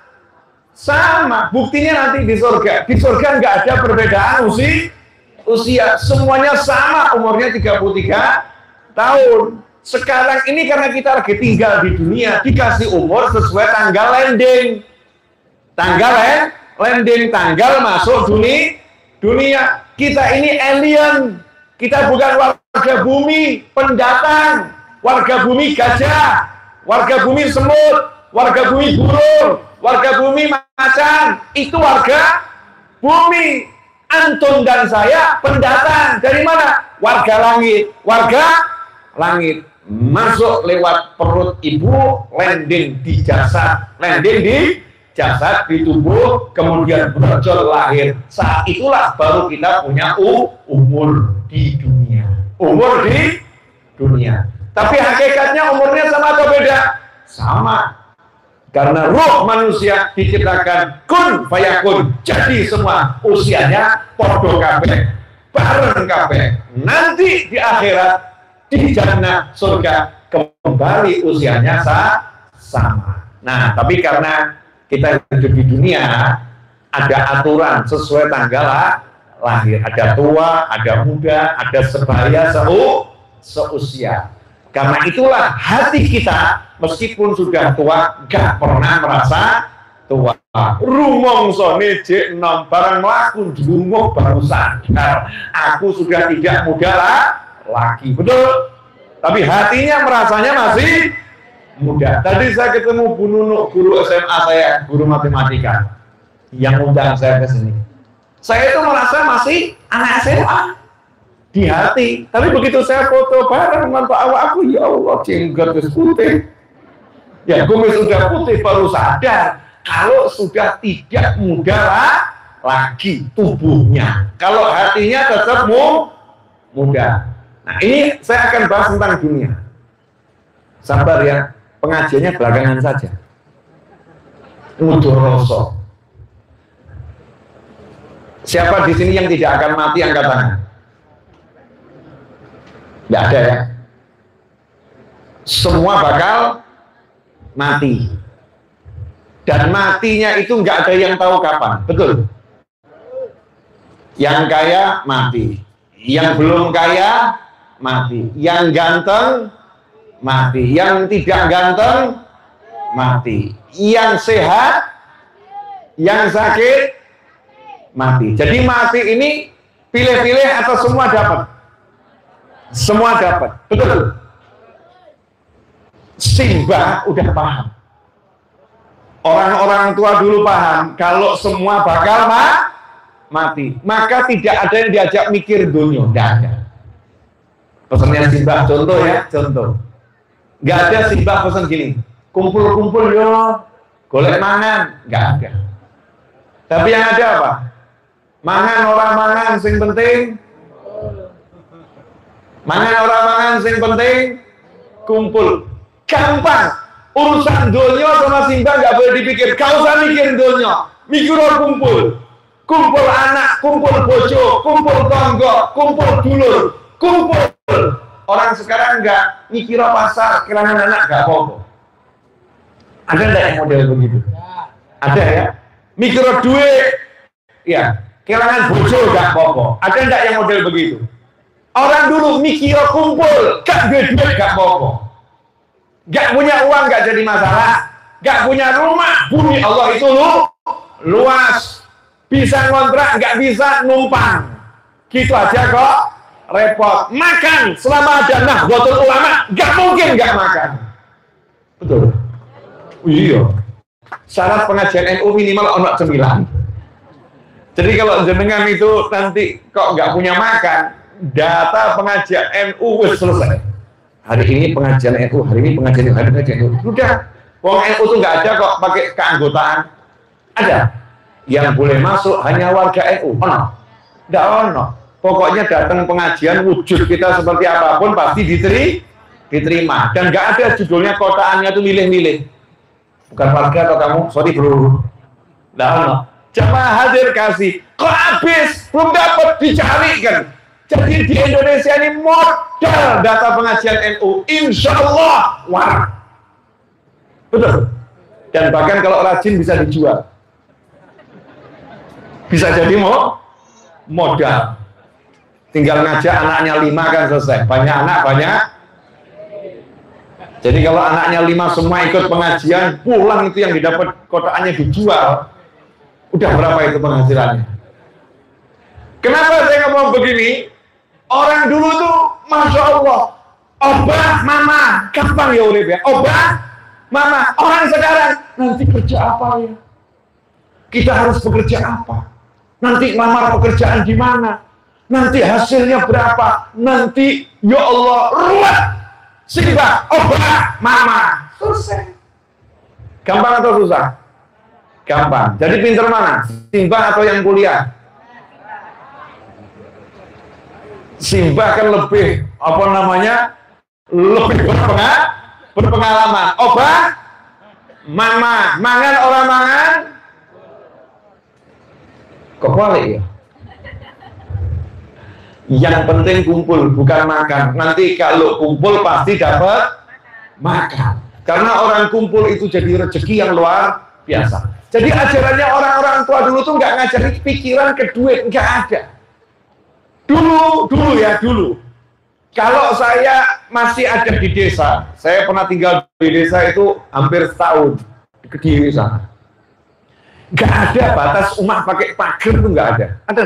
Sama. Buktinya nanti di surga. Di surga nggak ada perbedaan usia. Semuanya sama, umurnya 33 tahun. Sekarang ini karena kita lagi tinggal di dunia, dikasih umur sesuai tanggal landing. Tanggal masuk dunia. Kita ini alien. Kita bukan warga bumi pendatang. Warga bumi gajah. Warga bumi semut. Warga bumi burung. Warga bumi macan. Itu warga bumi. Antum dan saya pendatang. Dari mana? Warga langit. Warga langit. Masuk lewat perut ibu, landing di jasad, di tubuh, kemudian brojol lahir. Saat itulah baru kita punya umur di dunia. Tapi hakikatnya umurnya sama atau beda? Sama. Karena ruh manusia diciptakan kun fayakun. Jadi semua usianya podo kabeh, bareng kabeh. Nanti di akhirat di jannah surga kembali usianya sama. Nah, tapi karena kita hidup di dunia ada aturan sesuai tanggal lahir. Ada tua, ada muda, ada sebaya, seusia. Karena itulah hati kita meskipun sudah tua gak pernah merasa tua. Rumongso nejek nom barang melaku jumuk baru sadar. Aku sudah tidak muda lagi, betul? Tapi hatinya merasanya masih muda. Tadi saya ketemu Bu Nunuk, guru SMA saya, guru matematika, yang undang saya ke sini. Saya itu merasa masih anak SMA di hati. Tapi begitu saya foto bareng dengan Pak Awak aku, ya Allah, jenggot putih. Ya, kumis sudah putih baru sadar kalau sudah tidak muda lagi tubuhnya. Kalau hatinya tetap muda. Nah, ini saya akan bahas tentang dunia. Sabar ya, pengajiannya belakangan saja. Mudoroso. Siapa di sini yang tidak akan mati, angkat tangan? Tidak ada ya? Semua bakal mati. Dan matinya itu nggak ada yang tahu kapan, betul? Yang kaya mati, yang belum kaya mati, yang ganteng mati, yang tidak ganteng mati, yang sehat, yang sakit mati. Jadi mati ini pilih-pilih atau semua dapat? Semua dapat, betul? Simbah udah paham. Orang-orang tua dulu paham kalau semua bakal mati, maka tidak ada yang diajak mikir dunia, tidak ada. Pesannya Simbah, contoh ya, contoh. Nggak ada Simbah pesan gini, kumpul-kumpul yo, golek mangan, nggak ada. Tapi yang ada apa? Mangan orang mangan, sing penting. Mangan orang mangan, sing penting. Kumpul, gampang. Urusan dunia sama Simbah nggak boleh dipikir. Kau usah mikir dunia, mikir kumpul. Kumpul anak, kumpul bojo, kumpul tonggo, kumpul dulur, kumpul. Orang sekarang nggak mikir pasar, kehilangan anak nggak apa-apa. Ada nggak yang model begitu? Ada ya. Mikir duit, ya. Kehilangan bojo nggak apa-apa. Ada nggak yang model begitu? Orang dulu mikir kumpul, gak duit gak apa-apa. Gak punya uang gak jadi masalah, gak punya rumah, bumi Allah itu luas, bisa ngontrak gak bisa numpang, gitu aja kok repot. Makan selama ada Nahdlatul Ulama gak mungkin gak makan, betul? Iya, syarat pengajian NU minimal ono cemilan. Jadi kalau jenengan itu nanti kok gak punya makan, data pengajian NU wis selesai. Hari ini pengajian NU, hari ini pengajian NU, hari ini pengajian NU. Sudah, wong NU itu nggak ada kok pakai keanggotaan. Ada. Yang boleh masuk hanya warga NU. Ono. Nggak ono. Pokoknya datang pengajian, wujud kita seperti apapun pasti diterima. Dan nggak ada judulnya kotaannya itu milih-milih. Bukan warga atau kamu, sorry bro. Nggak ono. Jamaah hadir kasih. Kok habis? Belum dapat, dicarikan. Jadi di Indonesia ini modal data pengajian NU, insya Allah warak. Betul. Dan bahkan kalau rajin bisa dijual. Bisa jadi modal. Tinggal ngajak anaknya 5 kan selesai. Banyak anak, banyak. Jadi kalau anaknya 5 semua ikut pengajian, pulang itu yang didapat kotaannya dijual. Udah berapa itu penghasilannya? Kenapa saya ngomong begini? Orang dulu tuh, Masya Allah, obah, mama, gampang ya urip ya, obah, mama. Orang sekarang, nanti kerja apa ya? Kita harus bekerja apa? Nanti lamar pekerjaan di mana? Nanti hasilnya berapa? Nanti, ya Allah, ruwet. Simbah, obah, mama. Selesai. Gampang atau susah? Gampang. Jadi pinter mana? Simbah atau yang kuliah? Simbah kan lebih apa namanya, lebih berpengalaman. Obah, mama, mangan orang mangan, kok balik ya? Yang penting kumpul, bukan makan. Nanti kalau kumpul pasti dapat makan. Karena orang kumpul itu jadi rezeki yang luar biasa. Jadi ajarannya orang-orang tua dulu tuh nggak ngajarin pikiran ke duit, nggak ada. Dulu ya, dulu. Kalau saya masih ada di desa, saya pernah tinggal di desa itu hampir setahun di Kediri sana. Nggak ada batas rumah pakai pagar itu nggak ada. Ada?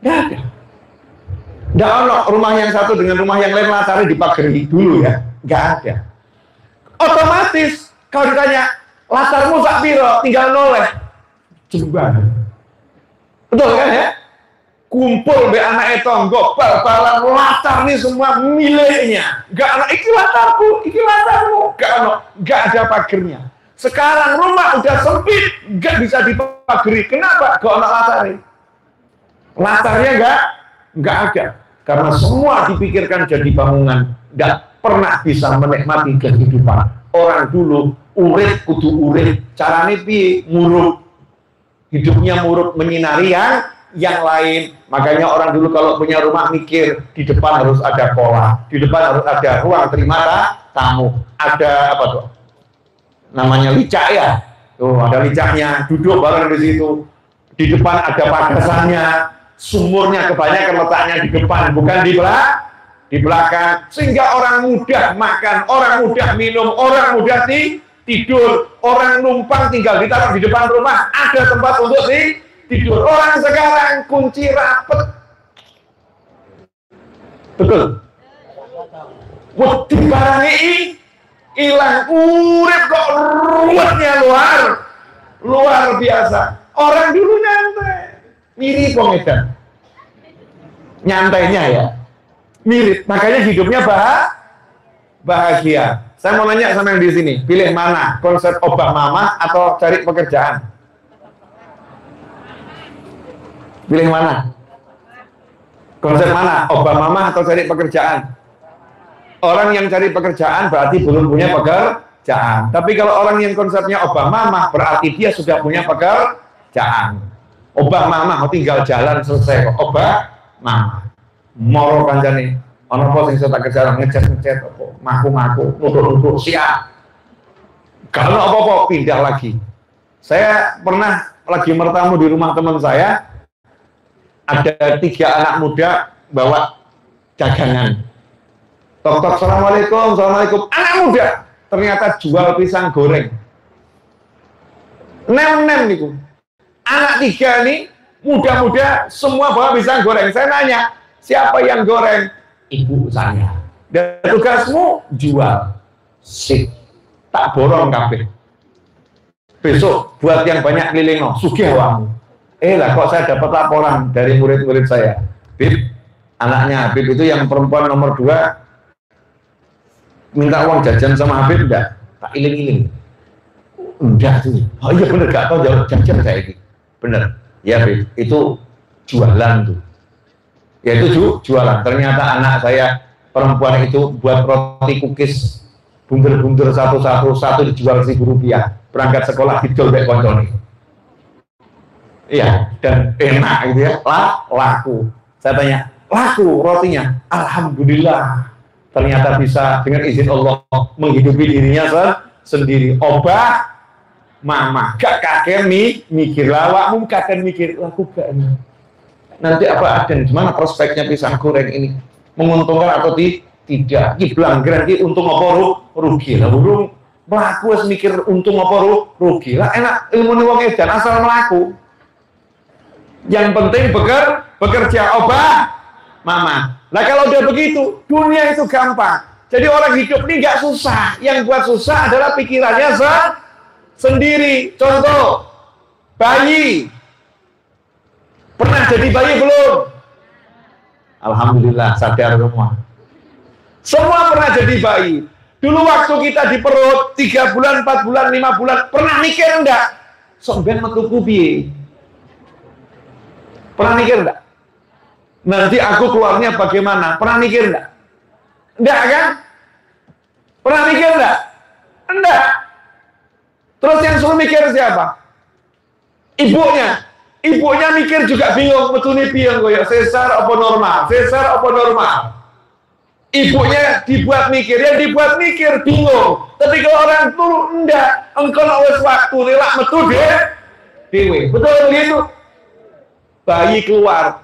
Nggak ada. Nggak ada rumah yang satu dengan rumah yang lain latarnya dipagari dulu ya. Nggak ada. Otomatis kalau ditanya latarmu sak piro, tinggal noleh. Jembar. Betul kan ya? Kumpul be anak tonggo, bal-balan latar nih semua miliknya. Gak ada, iki latarku, gak ada pagernya. Sekarang rumah udah sempit, gak bisa dipageri. Kenapa? Gak ada latarnya. Latarnya gak ada. Karena semua dipikirkan jadi bangunan, gak pernah bisa menikmati kehidupan. Orang dulu urip kudu urip. Carane piye? Murub. Hidupnya murub, menyinari yang lain. Makanya orang dulu kalau punya rumah mikir, di depan harus ada kolam, di depan harus ada ruang terima tamu, ada apa tuh? Namanya licak ya. Tuh ada licaknya, duduk bareng di situ. Di depan ada pagasannya, sumurnya kebanyakan letaknya di depan, bukan di belakang. Sehingga orang mudah makan, orang mudah minum, orang mudah tidur, orang numpang tinggal ditaruh di depan rumah, ada tempat untuk tidur. Orang sekarang kunci rapet. Betul. Wedi barangi hilang, urip kok ruwetnya luar biasa. Orang dulu nyantai, mirip wong edan. Nyantainya ya, mirip. Makanya hidupnya bahagia. Saya mau nanya sama yang di sini, pilih mana? Konsep obah mama atau cari pekerjaan? Pilih mana? Konsep mana? Obah mama atau cari pekerjaan? Orang yang cari pekerjaan berarti belum punya pekerjaan. Tapi kalau orang yang konsepnya obah mama berarti dia sudah punya pekerjaan. Obah mama tinggal jalan selesai. Obah mama. Moro kancane. Ono apa sing tak kerja ngecet apa? Maku nutuk siap. Kalau apa-apa pindah lagi. Saya pernah lagi bertamu di rumah teman saya. Ada 3 anak muda bawa dagangan. Tok-tok, assalamualaikum. Anak muda ternyata jual pisang goreng. Nem niku. Anak 3 nih muda-muda semua bawa pisang goreng. Saya nanya, siapa yang goreng? Ibu saya. Dan tugasmu jual. Sip. Tak borong kabeh. Besok buat yang banyak keliling no, sugih wae. Lah kok saya dapat laporan dari murid-murid saya. Bib, anaknya Habib itu yang perempuan nomor 2 minta uang jajan sama Habib enggak? Tak iling-iling. Enggak tuh. Oh iya bener, gak tahu jawab jajan saya ini. Bener. Ya Habib, itu jualan tuh. Ya itu jualan. Ternyata anak saya perempuan itu buat roti kukis bunder-bunder satu dijual Rp1.000. Berangkat sekolah didol baik koncone. Iya, dan enak gitu ya. Laku. Saya tanya, laku rotinya? Alhamdulillah. Ternyata bisa dengan izin Allah menghidupi dirinya sendiri. Obah mama, gak kakek mikir lawakmu, kakek mikir laku gak ini. Nanti apa ada gimana prospeknya pisang goreng ini, menguntungkan atau tidak? Ki blanggeran ki untung apa rugi lah, burung melaku mikir untung apa rugi lah. Enak ilmu wong edan asal melaku. Yang penting bekerja obah mama. Nah kalau udah begitu dunia itu gampang. Jadi orang hidup ini nggak susah. Yang buat susah adalah pikirannya sendiri. Contoh bayi. Pernah jadi bayi belum? Alhamdulillah sadar semua. Semua pernah jadi bayi. Dulu waktu kita di perut 3 bulan, 4 bulan, 5 bulan, pernah mikir enggak? Sok ben metu piye? Pernah mikir enggak? Nanti aku keluarnya bagaimana? Pernah mikir enggak? Enggak kan? Pernah mikir enggak? Enggak. Terus yang suruh mikir siapa? Ibunya. Ibunya mikir juga bingung, metune piye koyo sesar apa normal? Sesar apa normal? Ibunya dibuat mikir, ya dibuat mikir bingung. Tapi kalau orang turu enggak, engkau wis waktu lelak metu dewe. Betul begitu? Bayi keluar.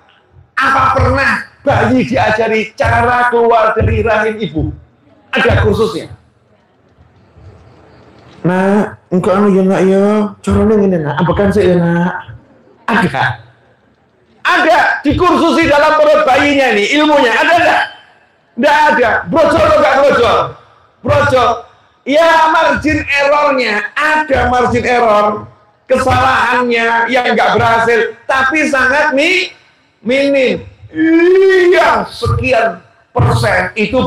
Apa pernah bayi diajari cara keluar dari rahim ibu? Ada kursusnya. Nah, engkau anu ya nak ya, caranya ngene nak, ambekan sik ya nak. Ada dikursusi dalam perut bayinya ini, ilmunya ada enggak? Enggak ada. Brojol atau enggak brojol? Brojol. Ya margin errornya, ada margin error. Kesalahannya yang enggak berhasil, tapi sangat minim. Iya, sekian persen itu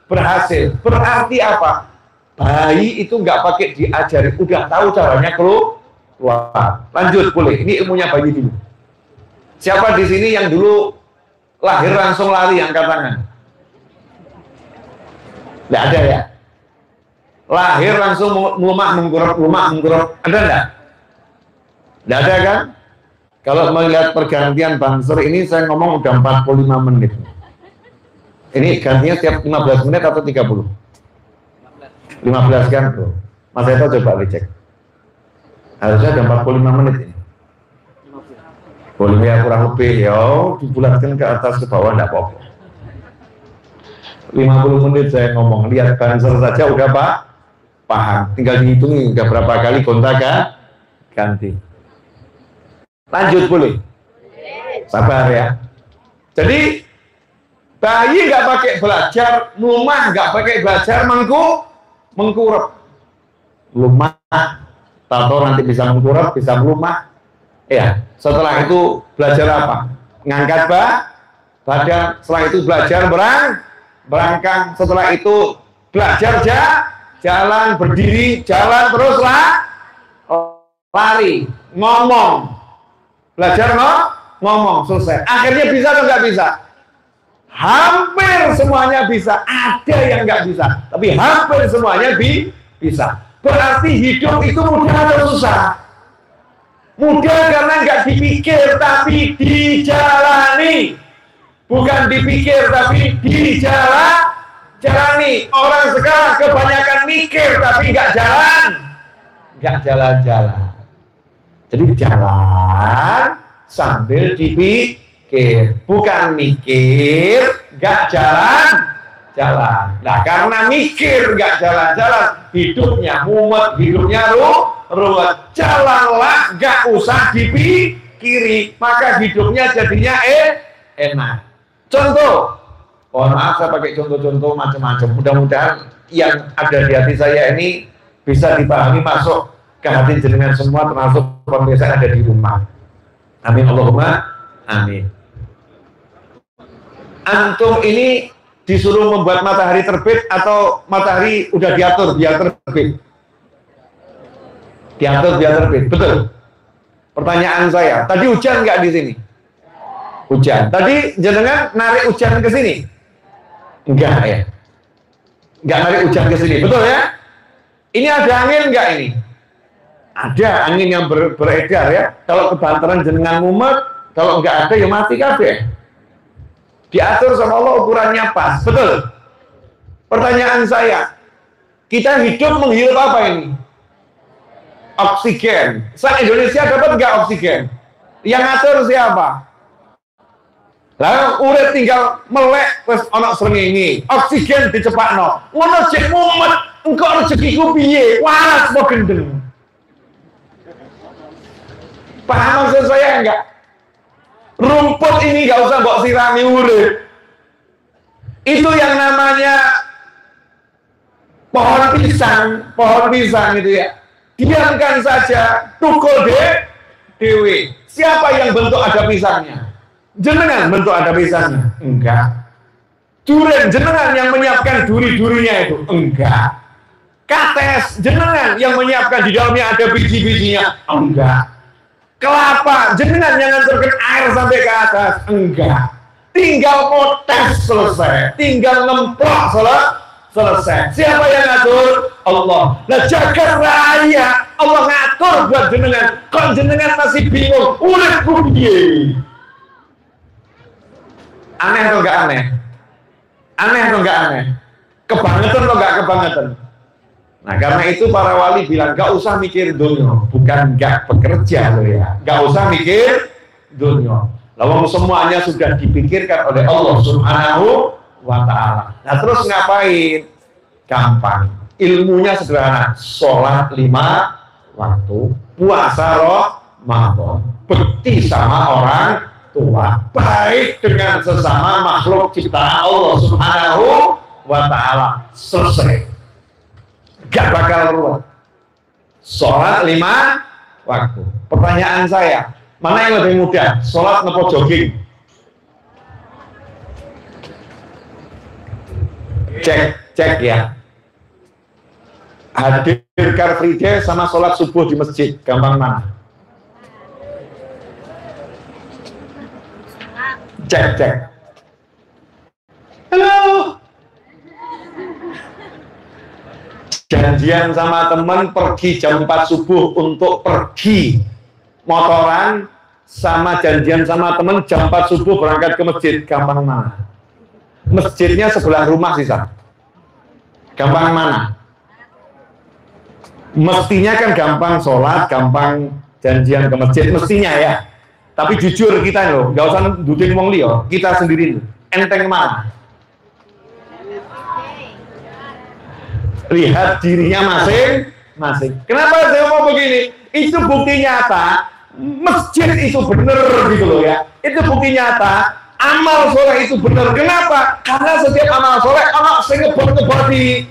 berhasil. Berarti apa? Bayi itu enggak pakai diajari, udah tahu caranya keluar. Lanjut boleh. Ini ilmunya bayi dulu. Siapa di sini yang dulu lahir langsung lari, angkat tangan? Tidak ada ya? lahir langsung melumah mengkurap. Ada enggak? Enggak ada kan? Kalau melihat pergantian banser ini saya ngomong udah 45 menit. Ini gantinya setiap 15 menit atau 30? 15 kan bro. Mas Eto coba dicek. Harusnya ada 45 menit ini. Boleh ya kurang lebih ya, dibulatkan ke atas ke bawah enggak apa-apa. 50 menit saya ngomong, lihat banser saja udah paham. Tinggal dihitungi udah berapa kali gonta ganti. Lanjut boleh? Sabar ya. Jadi bayi nggak pakai belajar, lumah nggak pakai belajar, mengkurap. Lumah, tahu nanti bisa mengkurap, bisa melumah. Ya, setelah itu belajar apa? Ngangkat badan. Setelah itu belajar berangkang. Setelah itu belajar jalan, berdiri, jalan terus lari, ngomong. Belajar ngomong, selesai. Akhirnya bisa atau nggak bisa? Hampir semuanya bisa. Ada yang nggak bisa, tapi hampir semuanya bisa. Berarti hidup itu mudah atau susah? Mudah karena nggak dipikir, tapi dijalani. Bukan dipikir, tapi dijalani. Orang sekarang kebanyakan mikir, tapi nggak jalan-jalan. Jadi jalan sambil dipikir, bukan mikir nggak jalan. Nah karena mikir nggak jalan-jalan, hidupnya mumet, hidupnya ruwet. Jalanlah, nggak usah dipikiri, maka hidupnya jadinya enak. Contoh, mohon maaf saya pakai contoh-contoh macam-macam. Mudah-mudahan yang ada di hati saya ini bisa dipahami, masuk ke hati jenengan semua, termasuk pemirsa ada di rumah. Amin Allahumma amin. Antum ini disuruh membuat matahari terbit atau matahari udah diatur biar terbit? Diatur biar terbit, betul. Pertanyaan saya, tadi hujan nggak di sini? Hujan. Tadi jenengan narik hujan ke sini? Enggak ya? Enggak narik hujan ke sini, betul ya? Ini ada angin nggak ini? Ada angin yang beredar ya. Kalau kebantaran jenengan mumet, kalau nggak ada ya mati kabeh. Diatur sama Allah, ukurannya pas, betul. Pertanyaan saya, kita hidup menghirup apa ini? Oksigen. Se-Indonesia dapat nggak oksigen? Yang ngatur siapa? Lalu urip tinggal melek wis ana srengenge, oksigen dicepakno. Ngono cek mumet, engko rezekiku piye? Waras apa gendeng? Paham maksud saya enggak? Rumput ini nggak usah mbok sirami urip. Itu yang namanya pohon pisang itu ya. Diamkan saja, tukul dewe. Siapa yang bentuk ada pisangnya? Jenengan bentuk ada pisangnya? Enggak. Duren jenengan yang menyiapkan duri-durinya itu? Enggak. Kates jenengan yang menyiapkan di dalamnya ada biji-bijinya? Enggak. Kelapa jenengan yang nganturkan air sampai ke atas? Enggak. Tinggal potes selesai, tinggal ngemplok selesai. Siapa yang ngatur? Allah. Nah jagat raya Allah ngatur buat jenengan. Kok jenengan masih bingung? Urip piye? Aneh atau enggak aneh? Aneh atau enggak aneh? Kebangetan atau enggak kebangetan? Nah karena itu para wali bilang gak usah mikir dunia, bukan gak bekerja loh ya, gak usah mikir dunia. Lalu semuanya sudah dipikirkan oleh Allah Subhanahu wa Ta'ala. Nah terus ngapain? Gampang, ilmunya sederhana. Sholat 5 waktu, puasa Ramadan, bekti sama orang tua, baik dengan sesama makhluk ciptaan Allah Subhanahu wa Ta'ala. Selesai. Gak bakal ruwet. Sholat 5 waktu. Pertanyaan saya, mana yang lebih mudah? Sholat nopo jogging? Cek ya. Hadir Car Free Day sama sholat subuh di masjid, gampang mana? Cek. Halo. janjian sama teman pergi jam 4 subuh untuk pergi motoran, sama janjian sama teman jam 4 subuh berangkat ke masjid, gampang mana? Masjidnya sebelah rumah sih, Sa. Gampang mana? Mestinya kan gampang sholat, gampang janjian ke masjid, mestinya ya. Tapi jujur kita loh, nggak usah duduk wong liya, kita sendiri enteng mana? Lihat dirinya masing-masing. Kenapa saya mau begini? Itu bukti nyata, masjid itu benar gitu loh ya. Itu bukti nyata, amal soleh itu benar. Kenapa? Karena setiap amal soleh, anak saya ngebor di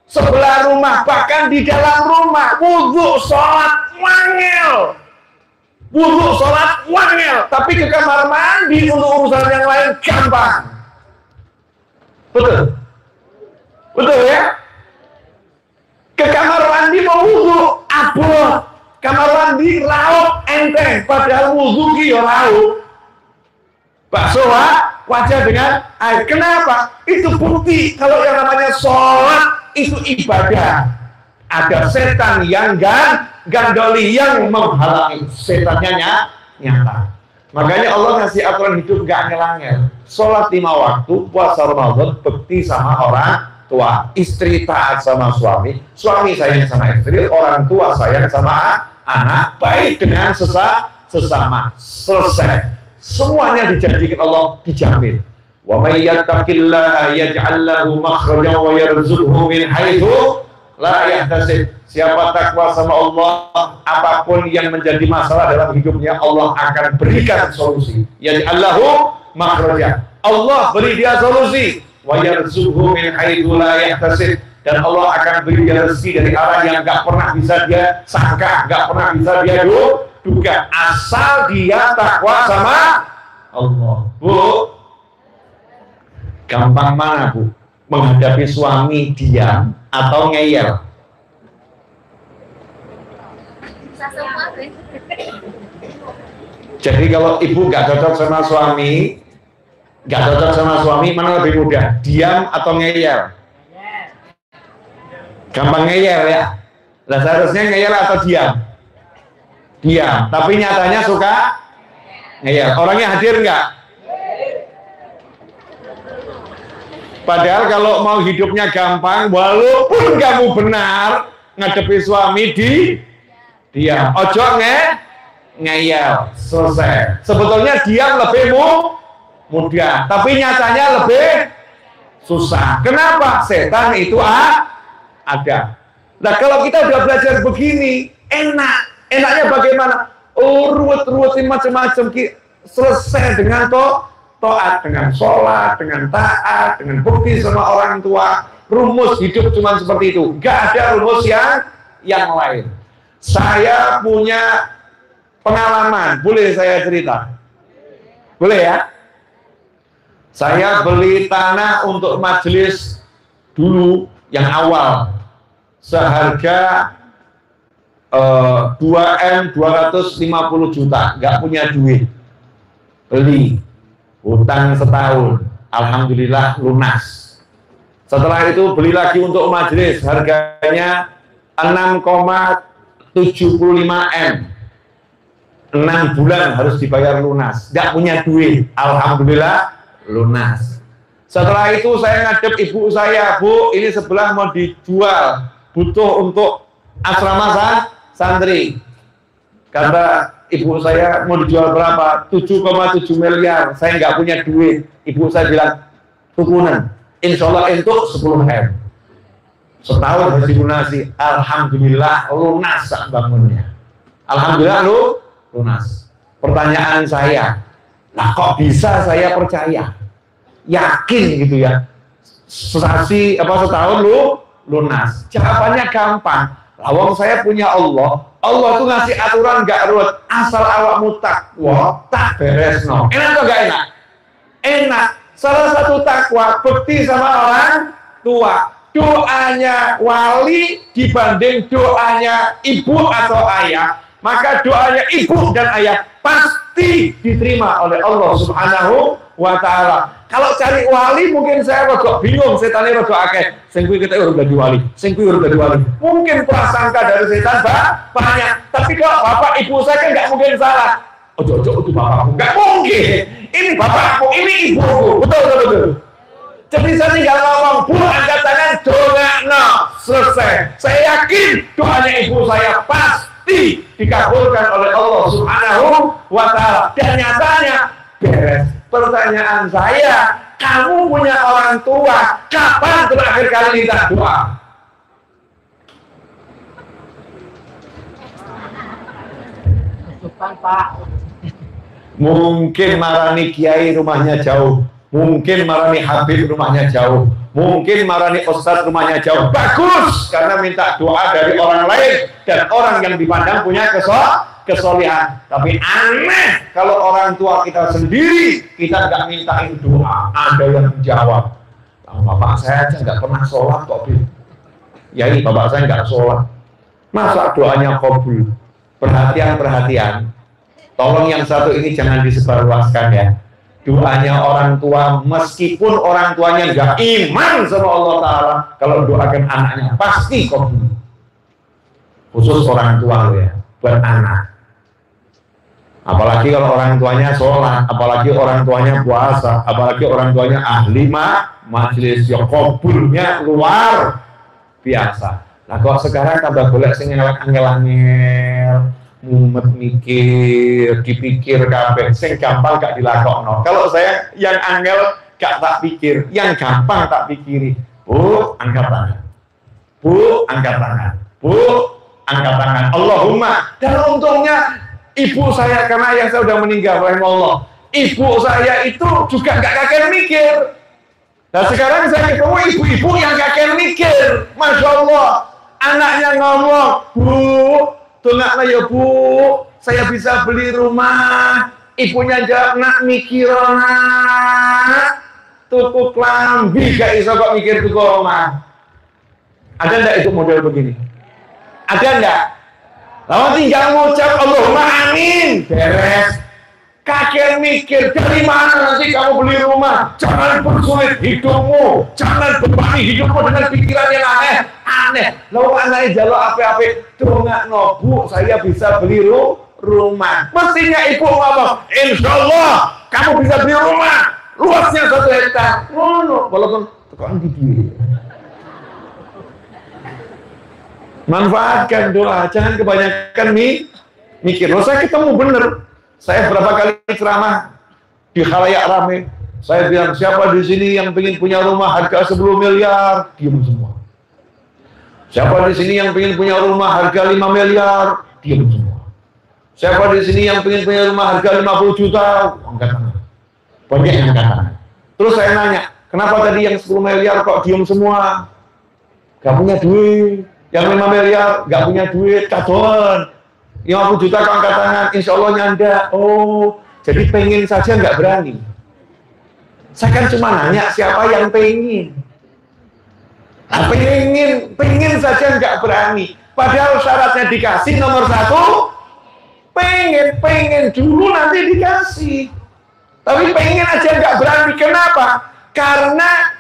sebelah rumah, bahkan di dalam rumah, wudhu, sholat, wangel. Wudhu, sholat, wangel. Tapi ke kamar mandi untuk urusan yang lain gampang. Betul? Betul ya? Ke kamar mandi mau wudhu, abot. Kamar mandi lauk enteng, padahal wudhu ki ya lauk. Bakso wajah dengan air. Kenapa? Itu bukti kalau yang namanya sholat itu ibadah. Ada setan yang gandoli yang menghalangi, setannya nyata. Makanya Allah ngasih aturan hidup gak ngel-ngel. Sholat 5 waktu, puasa Ramadan, bekti sama orang tua, istri taat sama suami, suami sayang sama istri, orang tua sayang sama anak, baik dengan sesama. Selesai. Semuanya dijanjikan Allah, dijamin. Wa may yattaqillaha yaj'al lahu makhrajan wa yarzuqhu min haitsu la yahtasib. Siapa takwa sama Allah, apapun yang menjadi masalah dalam hidupnya, Allah akan berikan solusi. Yaj'al lahu makhrajan. Allah beri dia solusi. Wa yarzuqhu min haitsu la yahtasib. Dan Allah akan beri dia rezeki dari arah yang enggak pernah bisa dia sangka, enggak pernah bisa dia duga, asal dia takwa sama Allah. Bu, gampang mana Bu menghadapi suami diam atau ngeyel? Jadi kalau ibu nggak cocok sama suami, mana lebih mudah, diam atau ngeyel? Gampang ngeyel ya. Lah seharusnya ngeyel atau diam? Diam. Tapi nyatanya suka ngeyel. Orangnya hadir nggak? Padahal kalau mau hidupnya gampang, walaupun kamu benar ngadepi suami diam. Ojo ngeyel. Selesai. Sebetulnya diam lebih mudah, tapi nyatanya lebih susah. Kenapa? Setan itu ada. Nah kalau kita udah belajar begini, enaknya bagaimana? Oh, ruwet-ruwetin macam-macam, selesai dengan taat, dengan sholat, dengan taat, dengan bukti sama orang tua. Rumus hidup cuma seperti itu. Gak ada rumus yang lain. Saya punya pengalaman, boleh saya cerita? Boleh ya? Saya beli tanah untuk majelis dulu yang awal seharga 2M 250 juta, nggak punya duit, beli, hutang setahun, alhamdulillah lunas. Setelah itu beli lagi untuk majelis, harganya 6,75 M, 6 bulan harus dibayar lunas, nggak punya duit, alhamdulillah lunas. Setelah itu saya ngadep ibu saya, Bu, ini sebelah mau dijual, butuh untuk asrama santri. Kata ibu saya, mau dijual berapa? 7,7 miliar. Saya nggak punya duit. Ibu saya bilang, tukunan, insya Allah itu 10 M. Setahun harus dilunasi. Alhamdulillah lunas bangunnya. Alhamdulillah lunas. Pertanyaan saya, nah kok bisa saya percaya? Yakin gitu ya, setahun lunas. Jawabannya gampang. Lawang saya punya Allah tuh ngasih aturan gak ruwet, asal awakmu takwa tak beresno. Enak atau gak enak? Enak. Salah satu takwa bekti sama orang tua. Doanya wali dibanding doanya ibu atau ayah, maka doanya ibu dan ayah pasti diterima oleh Allah Subhanahu wa ta'ala. Kalau cari wali mungkin saya rada bingung, setannya rada akeh. Sing kuwi ketek urung dadi wali, sing kuwi urung dadi wali. Mungkin prasangka dari setan banyak. Tapi kalau bapak ibu saya kan nggak mungkin salah. Ojo itu bapakku, nggak mungkin. Ini bapakku, ini ibuku. Betul. Jadi saya tinggal ngomong, Bu, angkat tangan, dongakno, selesai. Saya yakin doanya ibu saya pasti dikabulkan oleh Allah Subhanahu wa Ta'ala. Dan nyatanya beres. Pertanyaan saya, kamu punya orang tua, kapan terakhir kali minta doa? Mungkin marani kiai rumahnya jauh, mungkin marani habib rumahnya jauh, mungkin marani ustadz rumahnya jauh. Bagus, karena minta doa dari orang lain dan orang yang dipandang punya kesolehan. Tapi aneh kalau orang tua kita sendiri kita nggak mintain doa, ada yang menjawab, bapak saya aja nggak pernah sholat kok, Bin. Ya ini bapak saya nggak sholat, masa doanya kabul? Perhatian, tolong yang satu ini jangan disebarluaskan ya. Doanya orang tua, meskipun orang tuanya nggak iman sama Allah Ta'ala, kalau doakan anaknya pasti kabul. Khusus orang tua lo ya, buat anak. Apalagi kalau orang tuanya sholat, apalagi orang tuanya puasa, apalagi orang tuanya ahli majelis, ya kabulnya luar biasa. Nah kok sekarang tambah boleh sing angel-angel, mumet mikir, dipikir kabeh, sing gampang gak dilakokno. Kalau saya yang angel gak tak pikir, yang gampang tak pikiri. Bu, angkat tangan. Bu, angkat tangan. Bu, angkat tangan. Allahumma. Dan untungnya ibu saya, karena ayah saya sudah meninggal, rahimahullah. Ibu saya itu juga nggak kakek mikir. Nah sekarang saya ketemu ibu-ibu yang kakek mikir. Masya Allah, anaknya ngomong, Bu, dongakno ya Bu, saya bisa beli rumah. Ibunya jawab, nak mikir nak, tuku klambi gak iso kok mikir tuku rumah. Ada enggak itu model begini? Ada enggak? Lalu tinggal ngucap Allahumma amin, beres. Kakek mikir, dari mana nanti kamu beli rumah? Jangan persulit hidupmu, jangan bebani hidupmu dengan pikiran yang aneh. Lalu anaknya jalur apa-apa, dongakno Bu, saya bisa beli rumah. Mestinya ibu ngomong, insya Allah kamu bisa beli rumah, luasnya 1 hektar. Walaupun tekan gigi. Manfaatkan doa, jangan kebanyakan mikir. Loh, saya ketemu bener. Saya berapa kali ceramah di khalayak rame. Saya bilang, siapa di sini yang pengen punya rumah harga 10 miliar? Diam semua. Siapa di sini yang pengen punya rumah harga 5 miliar? Diam semua. Siapa di sini yang pengen punya rumah harga 50 juta? Angkat tangan. Banyak yang angkat tangan. Terus saya nanya, kenapa tadi yang 10 miliar kok diam semua? Gak punya duit. Yang 5 miliar gak punya duit, kadon. 50 juta kok angkat tangan, insya Allah nyanda. Oh, jadi pengen saja nggak berani. Saya kan cuma nanya siapa yang pengen. Nah, pengen saja nggak berani. Padahal syaratnya dikasih nomor 1, pengen dulu nanti dikasih. Tapi pengen aja nggak berani. Kenapa? Karena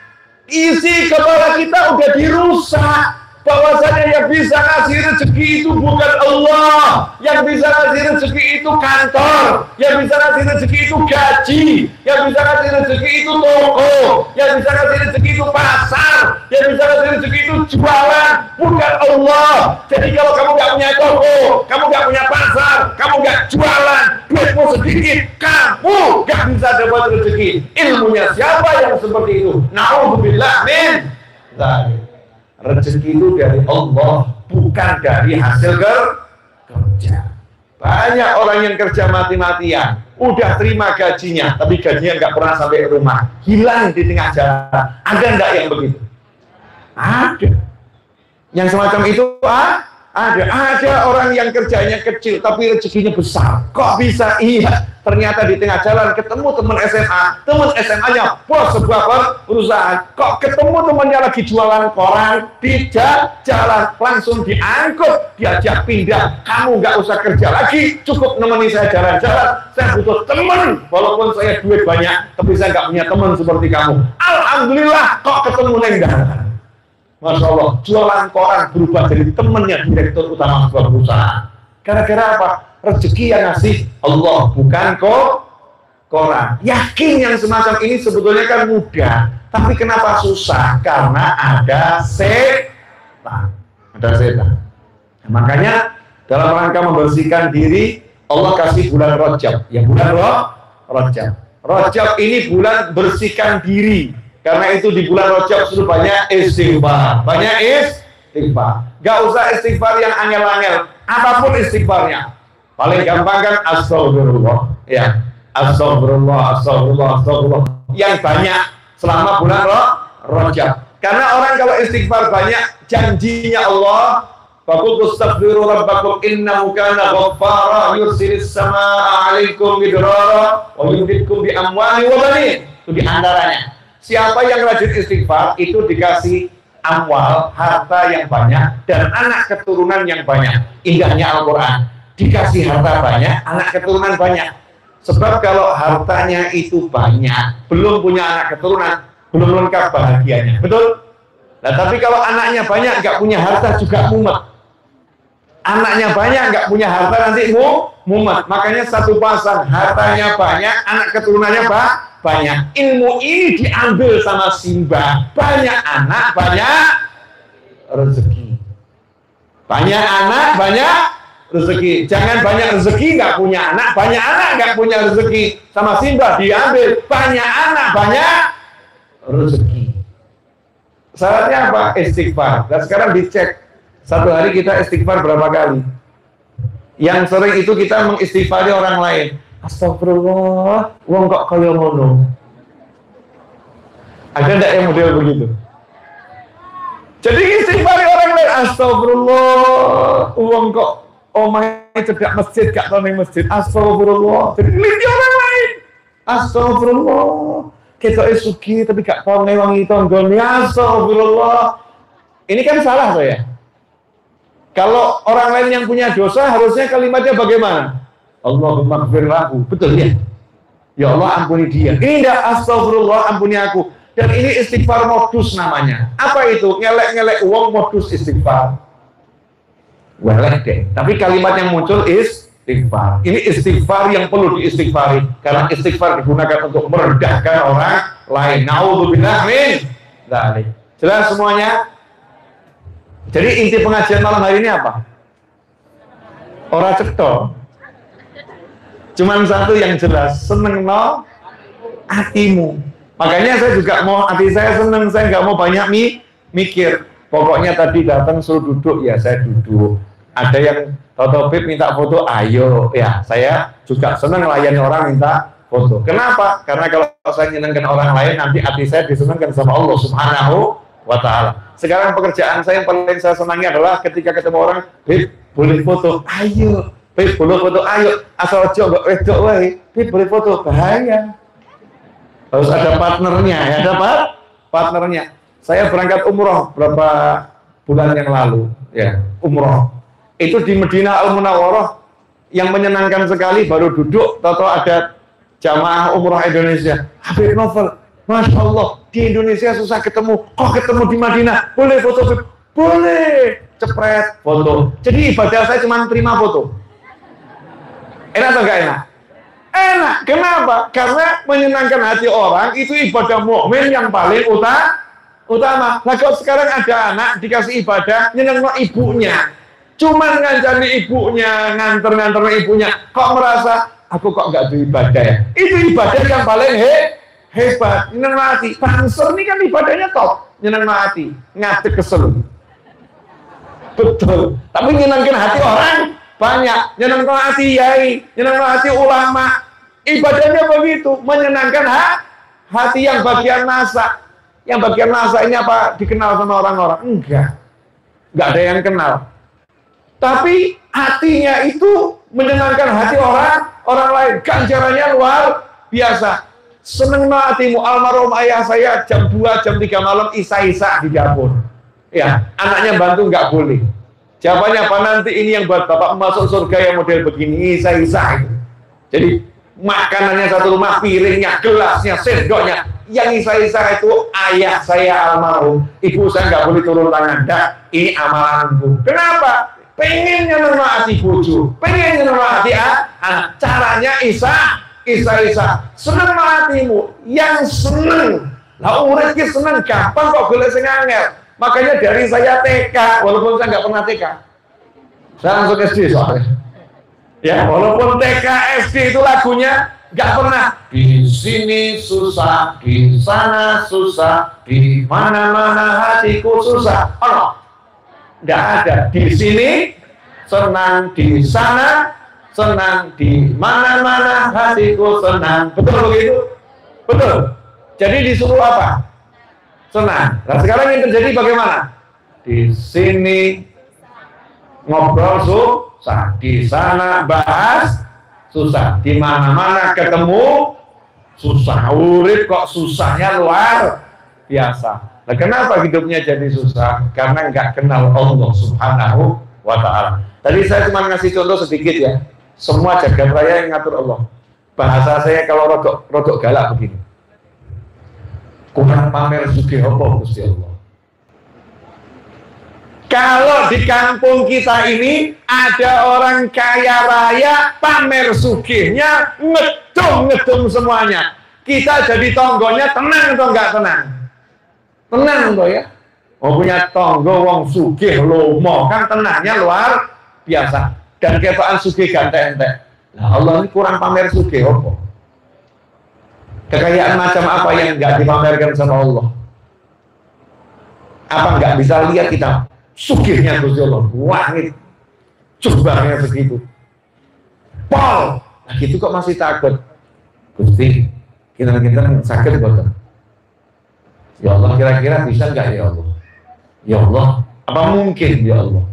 isi kepala kita udah dirusak. Bahwasanya yang bisa ngasih rezeki itu bukan Allah, yang bisa ngasih rezeki itu kantor, yang bisa ngasih rezeki itu gaji, yang bisa ngasih rezeki itu toko, yang bisa ngasih rezeki itu pasar, yang bisa ngasih rezeki itu jualan, bukan Allah. Jadi kalau kamu nggak punya toko, kamu nggak punya pasar, kamu nggak jualan, duitmu sedikit, kamu nggak bisa dapat rezeki. Ilmunya siapa yang seperti itu? Na'udzubillah min dzalik. Rezeki itu dari Allah, bukan dari hasil kerja. Banyak orang yang kerja mati-matian, udah terima gajinya, tapi gajinya nggak pernah sampai rumah, hilang di tengah jalan. Ada nggak yang begitu? Ada. Yang semacam itu Ada orang yang kerjanya kecil tapi rezekinya besar. Kok bisa? Iya, ternyata di tengah jalan ketemu teman SMA-nya bos sebuah perusahaan. Kok ketemu temannya lagi jualan koran di jalan, langsung diangkut, diajak pindah. Kamu nggak usah kerja lagi, cukup nemeni saya jalan-jalan. Saya butuh teman, walaupun saya duit banyak, tapi saya nggak punya teman seperti kamu. Alhamdulillah, kok ketemu nenggang. Masya Allah, jualan koran berubah jadi temannya direktur utama sebuah perusahaan. Gara-gara apa? Rezeki yang ngasih Allah, bukan koran. Yakin yang semacam ini sebetulnya kan mudah, tapi kenapa susah? Karena ada setan. Nah, makanya dalam rangka membersihkan diri, Allah kasih bulan Rajab. Ya, bulan Rajab. Rajab ini bulan bersihkan diri. Karena itu di bulan Rajab sudah banyak istighfar. Gak usah istighfar yang angel-angel. Apapun istighfarnya. Paling gampang kan astagfirullah. Ya, astagfirullah. Yang banyak selama bulan Rajab. Karena orang kalau istighfar banyak, janjinya Allah, faqul astaghfiru rabbakum innahu kana ghaffara yursilis samaa'a 'alaikum midrara wa yumdidkum bi amwalin wa banin. Itu di antaranya. Siapa yang rajin istighfar itu dikasih amwal, harta yang banyak, dan anak keturunan yang banyak. Indahnya Al-Quran, dikasih harta banyak, anak keturunan banyak. Sebab kalau hartanya itu banyak, belum punya anak keturunan, belum lengkap bahagianya. Betul? Nah, tapi kalau anaknya banyak, nggak punya harta juga mumet. Anaknya banyak, nggak punya harta nanti mumet. Makanya satu pasang, hartanya banyak, anak keturunannya banyak. Ilmu ini diambil sama Simba. Banyak anak, banyak rezeki. Banyak anak, banyak rezeki. Jangan banyak rezeki, nggak punya anak. Banyak anak, nggak punya rezeki. Sama Simba diambil. Banyak anak, banyak rezeki. Syaratnya apa? Istighfar. Dan sekarang dicek. Satu hari kita istighfar berapa kali? Yang sering itu kita mengistighfari orang lain. Astagfirullah, wong kok kaya ngono. Ada enggak yang model begitu? Jadi istighfari orang lain. Astagfirullah, wong kok omahe cedhak masjid gak tau ning masjid. Astagfirullah. Jadi ngeliti orang lain. Astagfirullah. Ketoke sugih tapi gak tau ngewangi tanggane. Astagfirullah. Ini kan salah tuh ya. Kalau orang lain yang punya dosa, harusnya kalimatnya bagaimana? Allahumma gfir lahu. Betul ya? Ya Allah ampuni dia. Ini enggak astagfirullah ampuni aku. Dan ini istighfar modus namanya. Apa itu? Ngelek-ngelek uang modus istighfar. Welek deh. Tapi kalimat yang muncul istighfar. Ini istighfar yang perlu diistighfari. Karena istighfar digunakan untuk merendahkan orang lain. Na'udzubillah min dzalik. Jelas semuanya? Jadi inti pengajian malam hari ini apa? Ora cetha. Cuman satu yang jelas, seneng no hatimu. Makanya saya juga mau hati saya seneng, saya nggak mau banyak mikir. Pokoknya tadi datang suruh duduk, ya saya duduk. Ada yang Totopip minta foto, ayo. Ya, saya juga seneng layani orang minta foto. Kenapa? Karena kalau saya menyenangkan orang lain, nanti hati saya disenangkan sama Allah Subhanahu wa ta'ala. Sekarang pekerjaan saya yang paling saya senangi adalah ketika ketemu orang, Bib, boleh foto, ayo. Bib, boleh foto, ayo. Asal coba wedok wae, Bib, boleh foto, bahaya. Harus ada partnernya, ya, dapat partnernya. Saya berangkat umroh beberapa bulan yang lalu, ya, umroh. Itu di Madinah Al-Munawwarah yang menyenangkan sekali, baru duduk, tahu ada jamaah umroh Indonesia. Habib Novel, Masya Allah, di Indonesia susah ketemu, kok ketemu di Madinah, boleh foto? Boleh, cepret, foto. Jadi ibadah saya cuma terima foto. Enak atau enggak enak? Enak, kenapa? Karena menyenangkan hati orang, itu ibadah mukmin yang paling utama. Nah kalau sekarang ada anak, dikasih ibadah, nyenengno ibunya. Cuman ngancani ibunya, nganter-nganter ibunya, kok merasa, aku kok nggak beribadah ya? Itu ibadah yang paling hebat, nyeneng hati. Banser ini kan ibadahnya top, nyeneng hati, ngadeg kesel. Betul. Tapi nyenengkan hati orang banyak, nyeneng hati yai, nyeneng hati ulama. Ibadahnya begitu, menyenangkan hati yang bagian nasa. Yang bagian nasa ini apa? Dikenal sama orang-orang? Enggak ada yang kenal. Tapi hatinya itu menyenangkan hati orang lain. Ganjarannya luar biasa. Seneng hatimu, almarhum ayah saya jam 2, jam 3 malam isa-isa di dapur. Ya, anaknya bantu nggak boleh. Jawabannya apa nanti ini yang buat bapak masuk surga yang model begini, isa-isa itu. Jadi makanannya satu rumah, piringnya, gelasnya, sendoknya. Yang isa-isa itu ayah saya almarhum. Ibu saya nggak boleh turun tangan. Dah, ini amalanku. Kenapa? Pengen nyenengati bojo, pengen nyenengati anak. Caranya isa. Seneng hatimu, yang seneng. Lah urip ki seneng gampang kok golek sing angel. Makanya dari saya TK, walaupun saya nggak pernah TK. Saya langsung SD soalnya. Ya, walaupun TK SD itu lagunya nggak pernah. Di sini susah, di sana susah, di mana-mana hatiku susah. Oh, nggak ada. Di sini senang, di sana senang, di mana-mana hatiku senang. Betul begitu? Betul. Jadi disuruh apa? Senang. Nah sekarang yang terjadi bagaimana? Di sini ngobrol susah, di sana bahas susah, di mana-mana ketemu susah. Urip kok susahnya luar biasa. Nah, kenapa hidupnya jadi susah? Karena nggak kenal Allah Subhanahu wa Ta'ala. Tadi saya cuma ngasih contoh sedikit ya. Semua jagat raya yang ngatur Allah. Bahasa saya kalau rodok galak begini. Kurang pamer sugih apa Gusti Allah. Kalau di kampung kita ini ada orang kaya raya, pamer sugihnya, ngedung semuanya. Kita jadi tonggonya tenang atau enggak tenang? Tenang toh ya. Mau punya tonggo wong sugih lomo kan tenangnya luar biasa. Dan ketaan sugih gantek-entek. Nah Allah ini kurang pamer sugih apa? Kekayaan macam apa yang enggak dipamerkan sama Allah? Apa enggak bisa lihat kita sugihnya Gusti Allah? Wangit jumbarnya segitu. Pol. Nah gitu kok masih takut. Gusti, kita sakit betul. Ya Allah, kira-kira bisa nggak ya Allah? Ya Allah, apa mungkin ya Allah?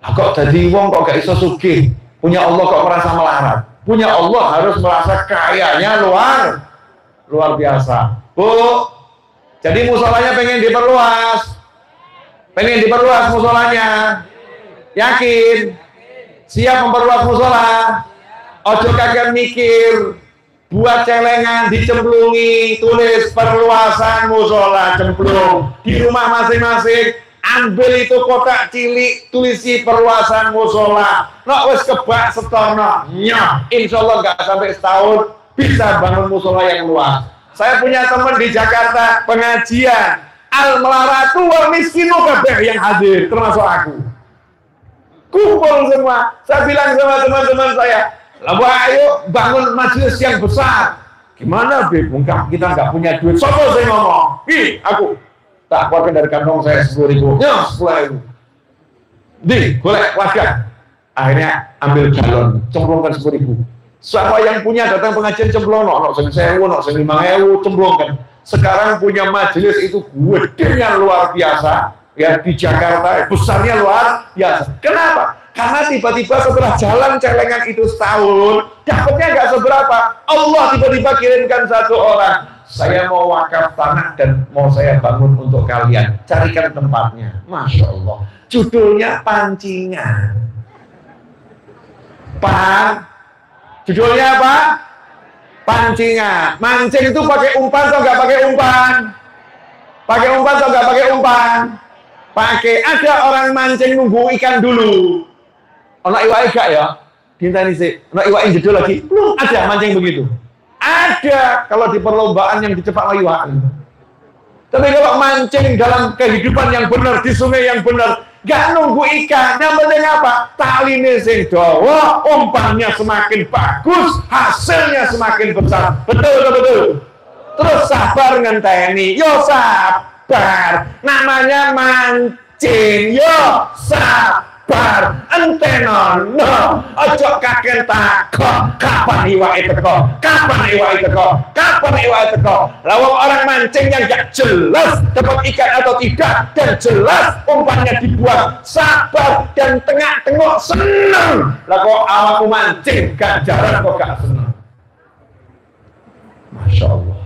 Kok jadi wong kok gak iso sugih? Punya Allah kok merasa melarat? Punya Allah harus merasa kayanya luar biasa. Bu, jadi musolanya pengen diperluas musolanya. Yakin? Siap memperluas musola? Ojo kagak mikir. Buat celengan dicemplungi, tulis perluasan musola, cemplung di rumah masing-masing. Ambil itu kotak cilik, tulisi perluasan musola. Nok wis kebak setono, nyoh. Insya Allah nggak sampai setahun bisa bangun musola yang luas. Saya punya teman di Jakarta pengajian al melaratu wal miskinu kabeh yang hadir, termasuk aku. Kumpul semua. Saya bilang sama teman-teman saya. Lalu ayo bangun majelis yang besar. Gimana Beb? Kita nggak punya duit. Sopo saya ngomong. Aku tak keluarkan dari kantong saya 10.000. Ya 10.000. Golek wadah. Akhirnya ambil galon, cemplungkan 10.000. Siapa yang punya datang pengajian cemplung, nok 1.000, nok 5.000, cemplungkan. Sekarang punya majelis itu gedenya luar biasa. Ya di Jakarta besarnya luar biasa. Kenapa? Karena tiba-tiba setelah jalan celengan itu setahun, dapatnya nggak seberapa. Allah tiba-tiba kirimkan satu orang. Saya mau wakaf tanah dan mau saya bangun untuk kalian. Carikan tempatnya. Masya Allah. Judulnya pancingan. Judulnya apa? Pancingan. Mancing itu pakai umpan atau nggak pakai umpan? Pakai umpan atau nggak pakai umpan? Pakai. Ada orang mancing nunggu ikan dulu. Ono iwake gak ya? Dinteni sik. Ono iwake jedul lagi. Belum ada mancing begitu. Ada kalau di perlombaan yang dicepak iwak. Tapi kalau mancing dalam kehidupan yang benar, di sungai yang benar, gak nunggu ikan. Yang penting apa? Taline sing dawa, umpannya semakin bagus, hasilnya semakin besar. Betul. Terus sabar ngenteni. Yo sabar. Namanya mancing. Yo sabar. sabar entenono ojo kakek takok kapan iwake teko lawang orang mancing yang gak jelas dapat ikan atau tidak dan jelas umpannya dibuang sabar dan tengok seneng lah kok awakmu mancing gak jalan kok gak seneng. Masya Allah.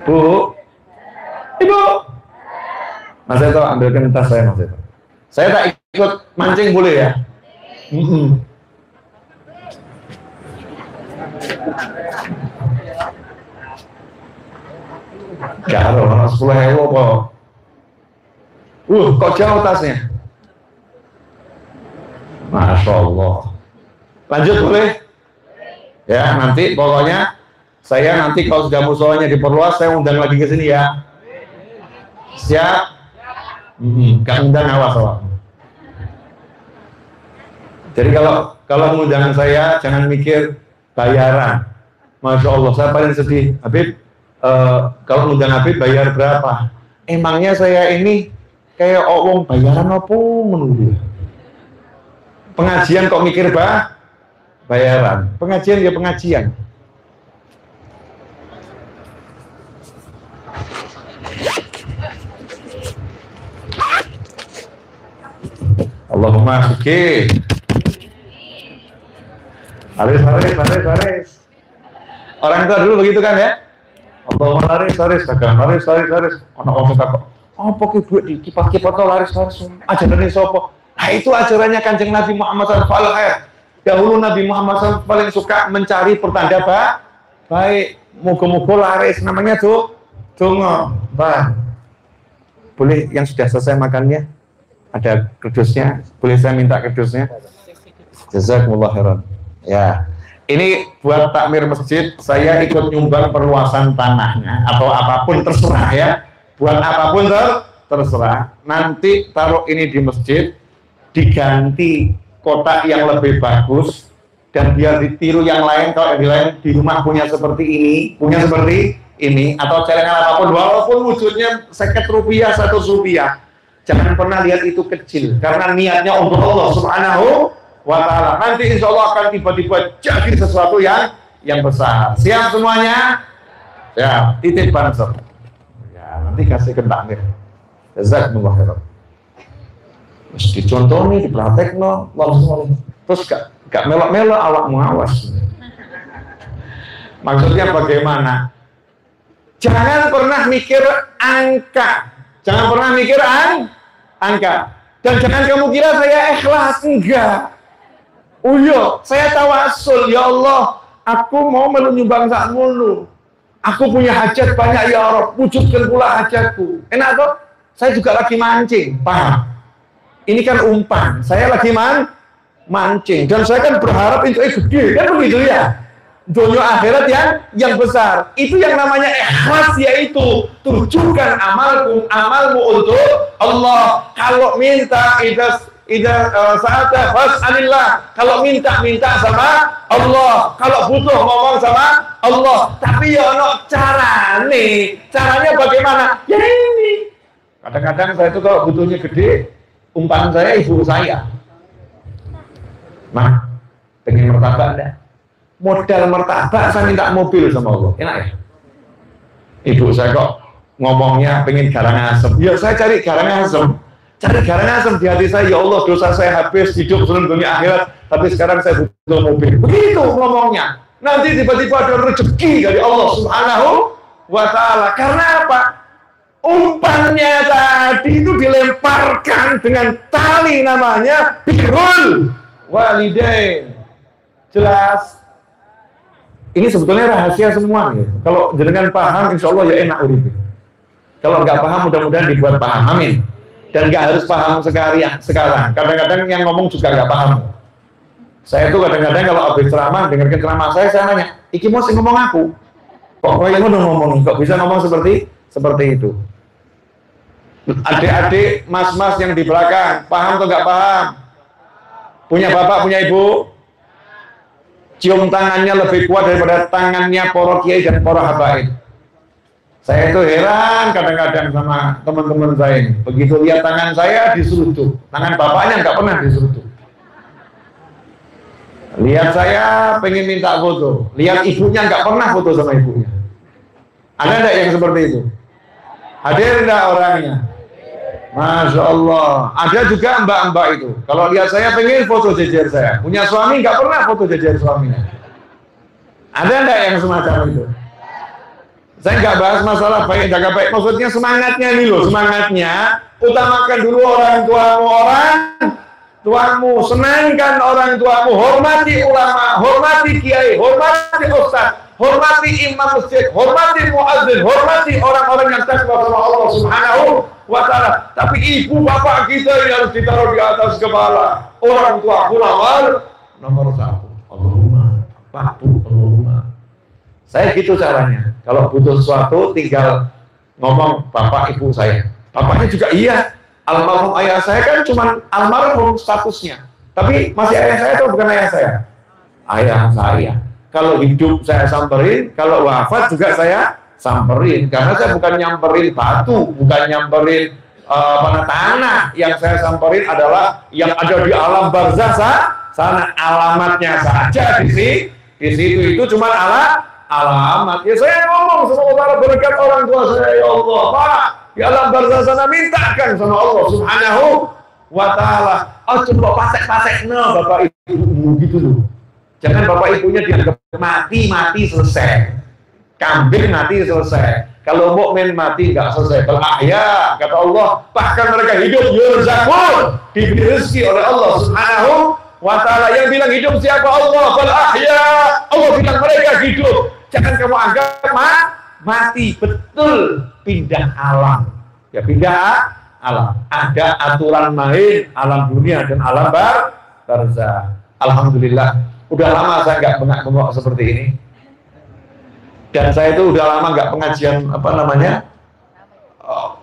Bu, Ibu, Mas Eto ambilkan tas saya, Mas Eto. Saya tak ikut mancing boleh ya? Garo, 10.000 apa? Kok jauh tasnya? Masya Allah. Lanjut boleh? Ya, nanti pokoknya saya nanti kalau sudah musolanya diperluas, saya undang lagi ke sini ya. Siap? Gak undang awas awak. Jadi kalau undangan saya jangan mikir bayaran. Masya Allah, saya paling sedih. Habib, kalau undang Habib bayar berapa? Emangnya saya ini kayak wong bayaran apa menunggu? Pengajian kok mikir bayaran? Pengajian ya pengajian. Allahumma oke. Laris. Orang tua dulu begitu kan ya? Allahumma laris. Ono wong takok. Apa ki duit di kipas-kipas to laris. Ajarane sapa? Nah, itu ajarannya Kanjeng Nabi Muhammad SAW. Dahulu Nabi Muhammad SAW paling suka mencari pertanda baik. Moga-moga laris namanya tuh dongo. Bah. Boleh yang sudah selesai makannya? Ada kerdusnya, boleh saya minta kerdusnya? Jazakumullah khairan. Ya, ini buat takmir masjid, saya ikut nyumbang perluasan tanahnya atau apapun terserah ya. Buat apapun terserah. Nanti taruh ini di masjid, diganti kotak yang lebih bagus dan biar ditiru yang lain. Kalau yang lain di rumah punya seperti ini, atau celengan apapun, walaupun wujudnya Rp100, Rp100. Jangan pernah lihat itu kecil, karena niatnya untuk Allah Subhanahu wa Ta'ala. Nanti insya Allah akan tiba-tiba jadi sesuatu yang besar. Siap semuanya? Ya, titip banser. Ya, nanti kasih ke takmir. Jazakumullah khairan. Terus dicontoh nih, dipraktek no, terus gak melok-melok awakmu awas. Maksudnya bagaimana? Jangan pernah mikir angka. Jangan pernah mikir angka. Dan jangan kamu kira saya ikhlas, enggak. Saya tawasul, ya Allah, aku mau menyumbang sakmono. Aku punya hajat banyak ya Allah, wujudkan pula hajatku. Enak toh? Saya juga lagi mancing, paham? Ini kan umpan, saya lagi mancing dan saya kan berharap itu gede, kan begitu ya? Dunia akhirat yang besar. Itu yang namanya ikhlas, yaitu tujukan amalmu untuk Allah. Kalau minta sa'ata fas'alillah. Kalau minta sama Allah. Kalau butuh ngomong sama Allah. Tapi ya ono caranya bagaimana? Ya ini. Kadang-kadang saya itu kalau butuhnya gede, umpan saya ibu saya. Nah, pengen martabak enggak? Modal martabak saya minta mobil sama Allah, enak ya? Ibu saya kok ngomongnya pengen garang asem, ya saya cari garang asem di hati saya. Ya Allah, dosa saya habis, hidup sebelum dunia akhirat, tapi sekarang saya butuh mobil. Begitu ngomongnya. Nanti tiba-tiba ada rezeki dari Allah Subhanahu wa Ta'ala. Karena apa? Umpannya tadi itu dilemparkan dengan tali, namanya birrul walidain. Jelas? Ini sebetulnya rahasia semua nih. Kalau jenengan paham, insya Allah ya enak urip. Kalau nggak paham, mudah-mudahan dibuat paham. Amin. Dan nggak harus paham sekarang. Kadang-kadang yang ngomong juga nggak paham. Saya tuh kadang-kadang kalau habis ceramah, dengarkan ceramah saya nanya, iki mau sih ngomong aku? Kok yang udah ngomong? Kok bisa ngomong seperti itu? Adik-adik, mas-mas yang di belakang, paham atau nggak paham? Punya bapak, punya ibu? Cium tangannya lebih kuat daripada tangannya para kiai dan para habaib. Saya itu heran kadang-kadang sama teman-teman saya ini. Begitu lihat tangan saya diseruduk, tangan bapaknya nggak pernah diseruduk. Lihat saya pengen minta foto, lihat ibunya nggak pernah foto sama ibunya. Ada enggak yang seperti itu? Hadir enggak orangnya? Masya Allah. Ada juga mbak-mbak itu. Kalau lihat saya pengen foto jejer saya. Punya suami nggak pernah foto jejer suaminya. Ada enggak yang semacam itu? Saya nggak bahas masalah baik jaga baik. Maksudnya semangatnya nih loh. Semangatnya utamakan dulu orang tuamu, senangkan orang tuamu, hormati ulama, hormati kiai, hormati ustaz, hormati imam masjid, hormati muadzin, hormati orang-orang yang takwa sama Allah Subhanahu wa ta'ala. Tapi ibu bapak kita yang harus ditaruh di atas kepala. Orang tua ulama nomor satu. Allahumma patuh, Allahumma. Saya gitu caranya. Kalau butuh sesuatu tinggal ngomong bapak ibu saya. Bapaknya juga iya. Almarhum ayah saya kan cuma almarhum statusnya. Tapi masih ayah saya atau bukan ayah saya? Ayah saya. Kalau hidup saya samperin, kalau wafat juga saya samperin. Karena saya bukan nyamperin batu, bukan nyamperin tanah. Yang saya samperin adalah yang ada di alam barzah sana. Alamatnya saja di situ itu cuma alamat. Ya saya ngomong semoga berkat orang tua saya, ya Allah, Pak. Di alam barzah sana mintakan sama Allah Subhanahu wa ta'ala. Oh coba pasek-pasek bapak ibu gitu loh. Jangan bapak ibunya dianggap mati selesai. Kambing mati selesai. Kalau mukmin mati nggak selesai. Kalau ahya kata Allah, bahkan mereka hidup yurzaqun, diberi rezeki oleh Allah Subhanahu wa ta'ala. Yang bilang hidup siapa? Allah. Kalau ahya, Allah bilang mereka hidup. Jangan kamu anggap mati. Betul, pindah alam. Ya pindah alam. Ada aturan main alam dunia dan alam barzah. Alhamdulillah, udah lama saya nggak bengak-bengok seperti ini. Dan saya itu udah lama nggak pengajian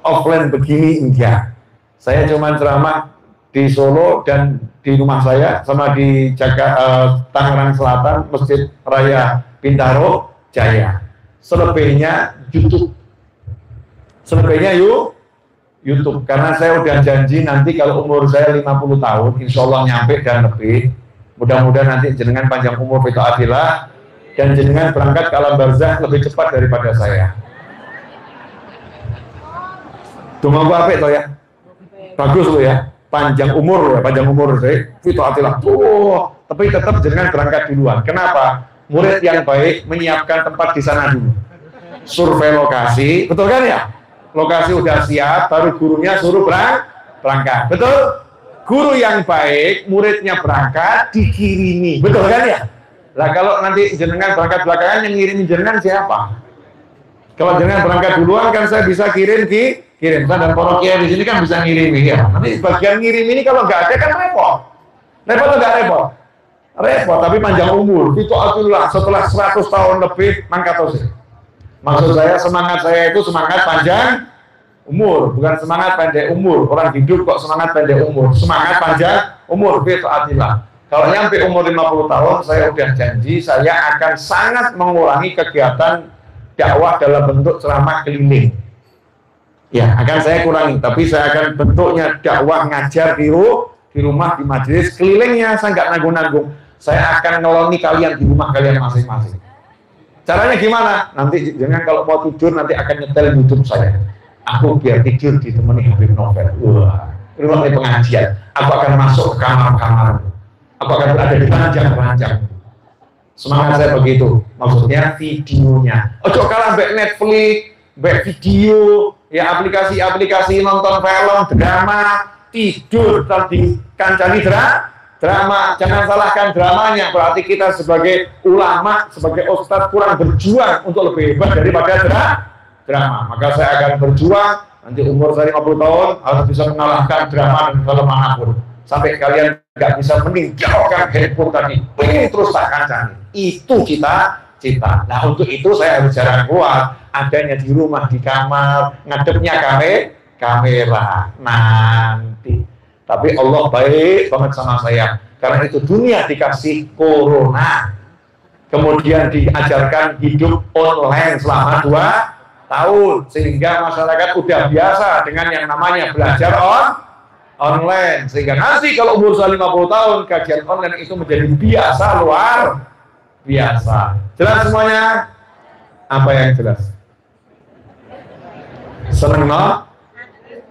offline begini, enggak. Saya cuma ceramah di Solo dan di rumah saya sama di Tangerang Selatan, Masjid Raya Bintaro Jaya. Selebihnya YouTube. Selebihnya YouTube. Karena saya udah janji nanti kalau umur saya 50 tahun, insya Allah nyampe dan lebih. Mudah-mudahan nanti jenengan panjang umur itu adilah dan jenengan berangkat ke alam barzah lebih cepat daripada saya. Tunggu apa itu ya? Bagus loh ya. Panjang umur saya. Itu adilah. Tapi tetap jenengan berangkat duluan. Kenapa? Murid yang baik menyiapkan tempat di sana dulu. Survei lokasi, betul kan ya? Lokasi udah siap, baru gurunya suruh berangkat. Betul? Guru yang baik, muridnya berangkat, dikirimi. Betul kan ya? Lah kalau nanti jenengan berangkat belakangan, yang ngirimin jenengan siapa? Kalau jenengan berangkat duluan kan saya bisa kirim. Dan para kiai di sini kan bisa ngirimi ya. Nanti bagian ngirim ini kalau nggak ada kan repot. Repot atau nggak repot? Repot, tapi panjang umur. Itu atulah setelah 100 tahun lebih mangkatosi. Maksud saya semangat saya itu semangat panjang umur, bukan semangat pendek umur. Orang hidup kok semangat pendek umur. Semangat panjang umur, itu atilah. Kalau nyampe umur 50 tahun, saya udah janji saya akan sangat mengurangi kegiatan dakwah dalam bentuk ceramah keliling. Ya, akan saya kurangi, tapi saya akan bentuknya dakwah ngajar di rumah, di majelis, kelilingnya saya nggak nanggung-nanggung. Saya akan nolongi kalian di rumah kalian masing-masing. Caranya gimana? Nanti jangan kalau mau tidur nanti akan nyetel YouTube saya. Aku biar tidur ditemani Habib Novel. Wah, rumah pengajian. Aku akan masuk ke kamar-kamar. Aku akan berada di ranjang-ranjang. Semangat saya begitu. Maksudnya videonya. Ojo kalah back Netflix, back video, ya aplikasi-aplikasi nonton film, drama, tidur tadi kancani drama, jangan salahkan dramanya. Berarti kita sebagai ulama, sebagai ustadz kurang berjuang untuk lebih hebat daripada drama. Maka saya akan berjuang nanti umur saya 50 tahun harus bisa mengalahkan drama dan film manapun. Sampai kalian nggak bisa meninggalkan handphone tadi, pengen terus tak kancani. Itu cita-cita. Nah untuk itu saya harus jarang keluar. Adanya di rumah, di kamar, ngadepnya kamera nanti. Tapi Allah baik banget sama saya. Karena itu dunia dikasih corona. Kemudian diajarkan hidup online selama tahun, sehingga masyarakat udah biasa dengan yang namanya belajar online, sehingga nanti kalau umur 50 tahun kajian online itu menjadi biasa, luar biasa. Jelas semuanya? Apa yang jelas? Seneng no?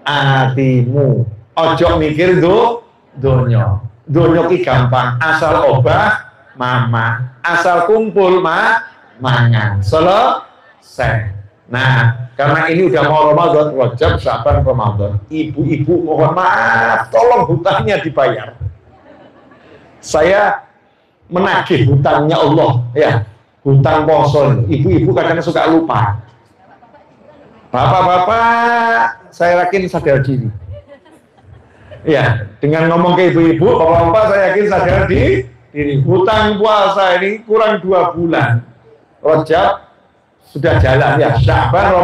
Atimu ojo mikir donyo ki gampang, asal obah mama, asal kumpul mangan selesai. Nah, karena ini udah mau Ramadan, Rajab, Syaban, Ramadan, ibu-ibu mohon maaf, tolong hutangnya dibayar. Saya menagih hutangnya Allah, ya, hutang poso. Ibu-ibu kadang suka lupa. Bapak-bapak, saya yakin sadar diri. Ya, dengan ngomong ke ibu-ibu, bapak-bapak saya yakin sadar diri. Hutang puasa ini kurang 2 bulan. Rajab sudah jalan ya, Syaban,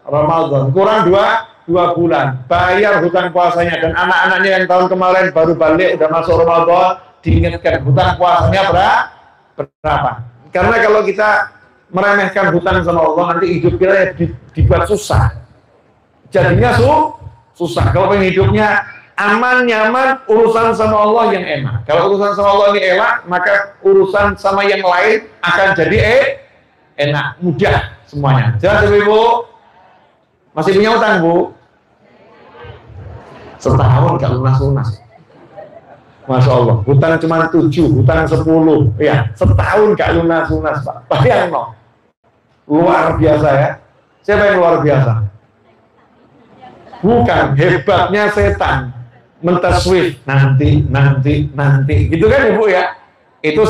Ramadan kurang 2 bulan. Bayar hutang puasanya, dan anak-anaknya yang tahun kemarin baru balik udah masuk Ramadan, diingatkan hutang puasanya berapa. Karena kalau kita meremehkan hutang sama Allah, nanti hidup kita dibuat susah. Jadinya susah. Kalau pengen hidupnya aman, nyaman, urusan sama Allah yang enak. Kalau urusan sama Allah ini enak, maka urusan sama yang lain akan jadi enak, mudah semuanya. Jelas Ibu? Masih punya utang, Bu? Setahun gak lunas-lunas. Masya Allah, hutang cuma 7, hutang 10, ya, setahun gak lunas-lunas, Pak. Bayang no, luar biasa ya. Siapa yang luar biasa? Bukan, hebatnya setan mentaswif nanti, gitu kan Ibu ya? Itu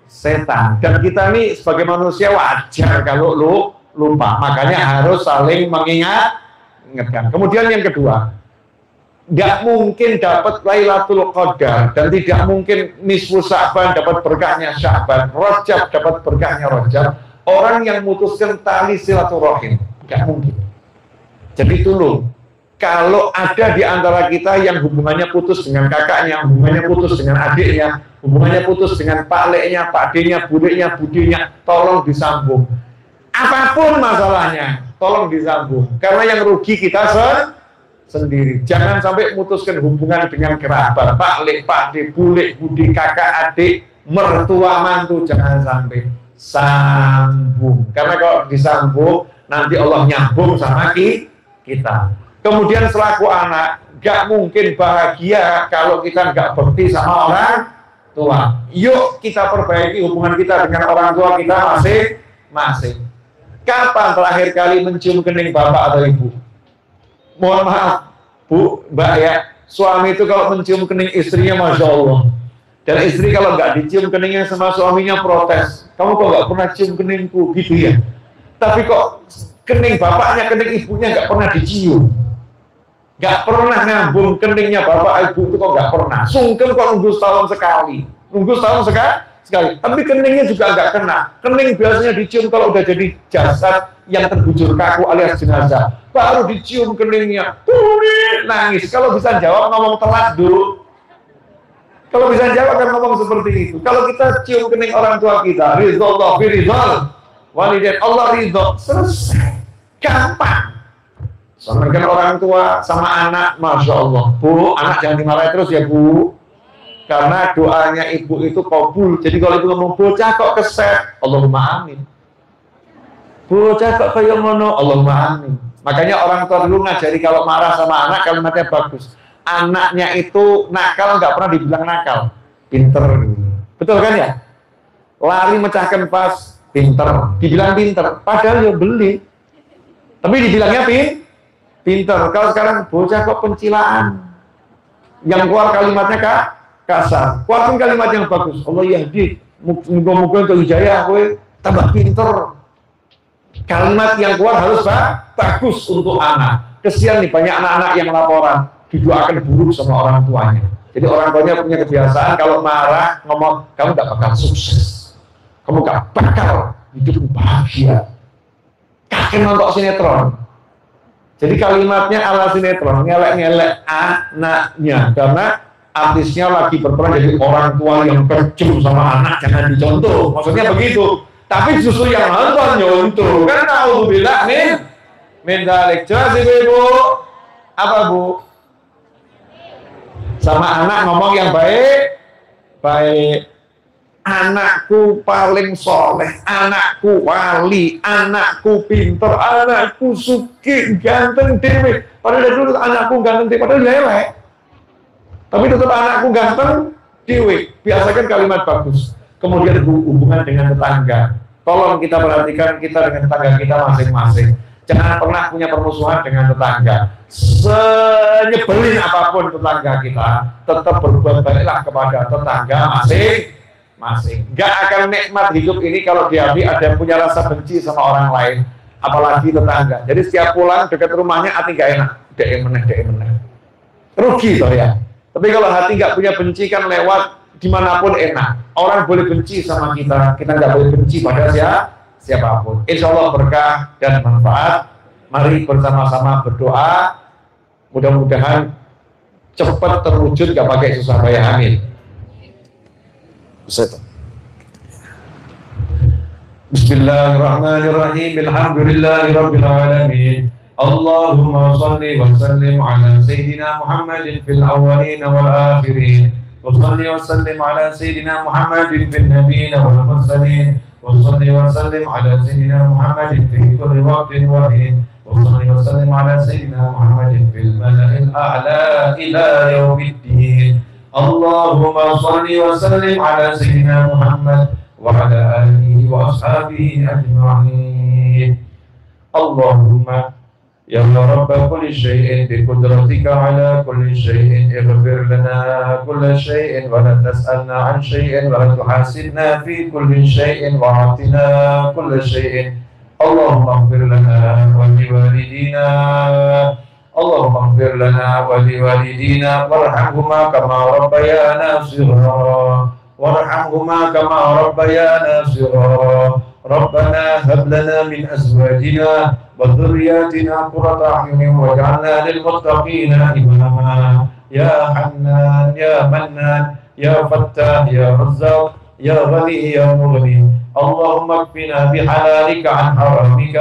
setan. Dan kita nih sebagai manusia wajar kalau lupa. Makanya harus saling mengingatkan. Kemudian yang kedua, nggak mungkin dapat Lailatul Qadar dan tidak mungkin nisfu Sya'ban dapat berkahnya Sya'ban, Rajab dapat berkahnya Rajab, orang yang memutuskan tali silaturahim, nggak mungkin. Jadi tolong, kalau ada di antara kita yang hubungannya putus dengan kakaknya, hubungannya putus dengan adiknya, hubungannya putus dengan pak leknya, pak D-nya, budeknya, budinya, tolong disambung. Apapun masalahnya, tolong disambung. Karena yang rugi kita sendiri. Jangan sampai memutuskan hubungan dengan kerabat, pak lek, pak D, bulek, budi, kakak, adik, mertua, mantu, jangan sampai. Sambung. Karena kalau disambung, nanti Allah nyambung sama kita. Kemudian selaku anak, gak mungkin bahagia kalau kita gak bekti sama orang tua. Yuk kita perbaiki hubungan kita dengan orang tua kita masing-masing. Kapan terakhir kali mencium kening bapak atau ibu? Mohon maaf, Bu, Mbak ya, suami itu kalau mencium kening istrinya, Masya Allah. Dan istri kalau nggak dicium keningnya sama suaminya protes. Kamu kok nggak pernah cium keningku, gitu ya. Tapi kok kening bapaknya, kening ibunya nggak pernah dicium. Nggak pernah ngambung keningnya bapak ibu itu kok nggak pernah. Sungkem kok nunggu setahun sekali. Nunggu setahun sekali. Tapi keningnya juga nggak kena. Kening biasanya dicium kalau udah jadi jasad yang terbujur kaku alias jenazah. Baru dicium keningnya, nangis. Kalau bisa jawab ngomong telat dulu. Kalau bisa jawab kan ngomong seperti itu. Kalau kita cium kening orang tua kita, ridho fi ridhal walidain, Allah ridho, selesai, gampang. Senangkan orang tua sama anak, Masya Allah. Bu, anak jangan dimarahi terus ya Bu, karena doanya ibu itu kabul. Jadi kalau ibu ngomong bocah kok keset, Allahumma amin. Bocah kok kayak ngono, Allahumma amin. Makanya orang tua dulu ngajari kalau marah sama anak kalimatnya bagus. Anaknya itu nakal nggak pernah dibilang nakal, pinter. Betul kan ya? Lari mecahkan pas, pinter. Dibilang pinter, padahal ya beli. Tapi dibilangnya pinter. Kalau sekarang bocah kok pencilaan, yang keluar kalimatnya kasar. Keluarkan kalimat yang bagus. Allah yahdi, muka-muka untuk hidayah, kowe tambah pinter. Kalimat yang keluar harus bagus untuk anak. Kesian nih banyak anak-anak yang laporan didoakan buruk sama orang tuanya. Jadi orang tuanya punya kebiasaan kalau marah ngomong, kamu gak bakal sukses, kamu gak bakal hidup bahagia. Kakek nonton sinetron. Jadi kalimatnya ala sinetron, ngelek-ngelek anaknya, karena artisnya lagi berperan jadi orang tua yang kejam sama anak, jangan dicontoh. Maksudnya begitu. Tapi justru yang nonton nyuntuh kan, naudzubillah min dzalik. Jelas Ibu? Apa Bu? Sama anak ngomong yang baik, anakku paling soleh, anakku wali, anakku pinter, anakku sugih, ganteng dewe. Padahal dulu anakku ganteng dewe, padahal dia elek. Tapi tetap anakku ganteng dewe. Biasakan kalimat bagus. Kemudian hubungan dengan tetangga. Tolong kita perhatikan kita dengan tetangga kita masing-masing. Jangan pernah punya permusuhan dengan tetangga. Senyebelin apapun tetangga kita, tetap berbuat baiklah kepada tetangga masing-masing. Gak akan nikmat hidup ini kalau diambil ada yang punya rasa benci sama orang lain, apalagi tetangga. Jadi setiap pulang dekat rumahnya hati gak enak, dek meneh. Rugi toh ya. Tapi kalau hati gak punya benci kan lewat dimanapun enak. Orang boleh benci sama kita, kita gak boleh benci pada siapapun. Insya Allah berkah dan manfaat. Mari bersama-sama berdoa. Mudah-mudahan cepat terwujud, gak pakai susah payah. Amin. Bismillahirrahmanirrahim. Alhamdulillahirabbil alamin. Allahumma shalli wa sallim ala sayyidina Muhammadin fil awwalin wal akhirin. Wa shalli wa sallim ala sayyidina Muhammadin fil nabiyyin wal mursalin. Wa shalli wa sallim ala sayyidina Muhammadin fi kulli waqtin wa hin. وصلي وسلم على سيدنا محمد في الملأ الأعلى إلى يوم الدين. اللهم صل وسلم على سيدنا محمد وعلى آله وأصحابه أجمعين. اللهم يا رب كل شيء بقدرتك على كل شيء اغفر لنا كل شيء ولا تسألنا عن شيء ولا تحاسبنا في كل شيء وأعطنا كل شيء. اللهم اغفر لنا ولوالدينا اللهم اغفر لنا ولوالدينا وارحمهما كما ربيانا صغارا وارحمهما كما ربيانا صغارا. ربنا هب لنا من أزواجنا وذرياتنا قرة أعين واجعلنا للمتقين إماما. يا حنان يا منان يا فتاح يا رزاق يا غني يا مغني. اللهم اكفنا بحلالك عن حرامك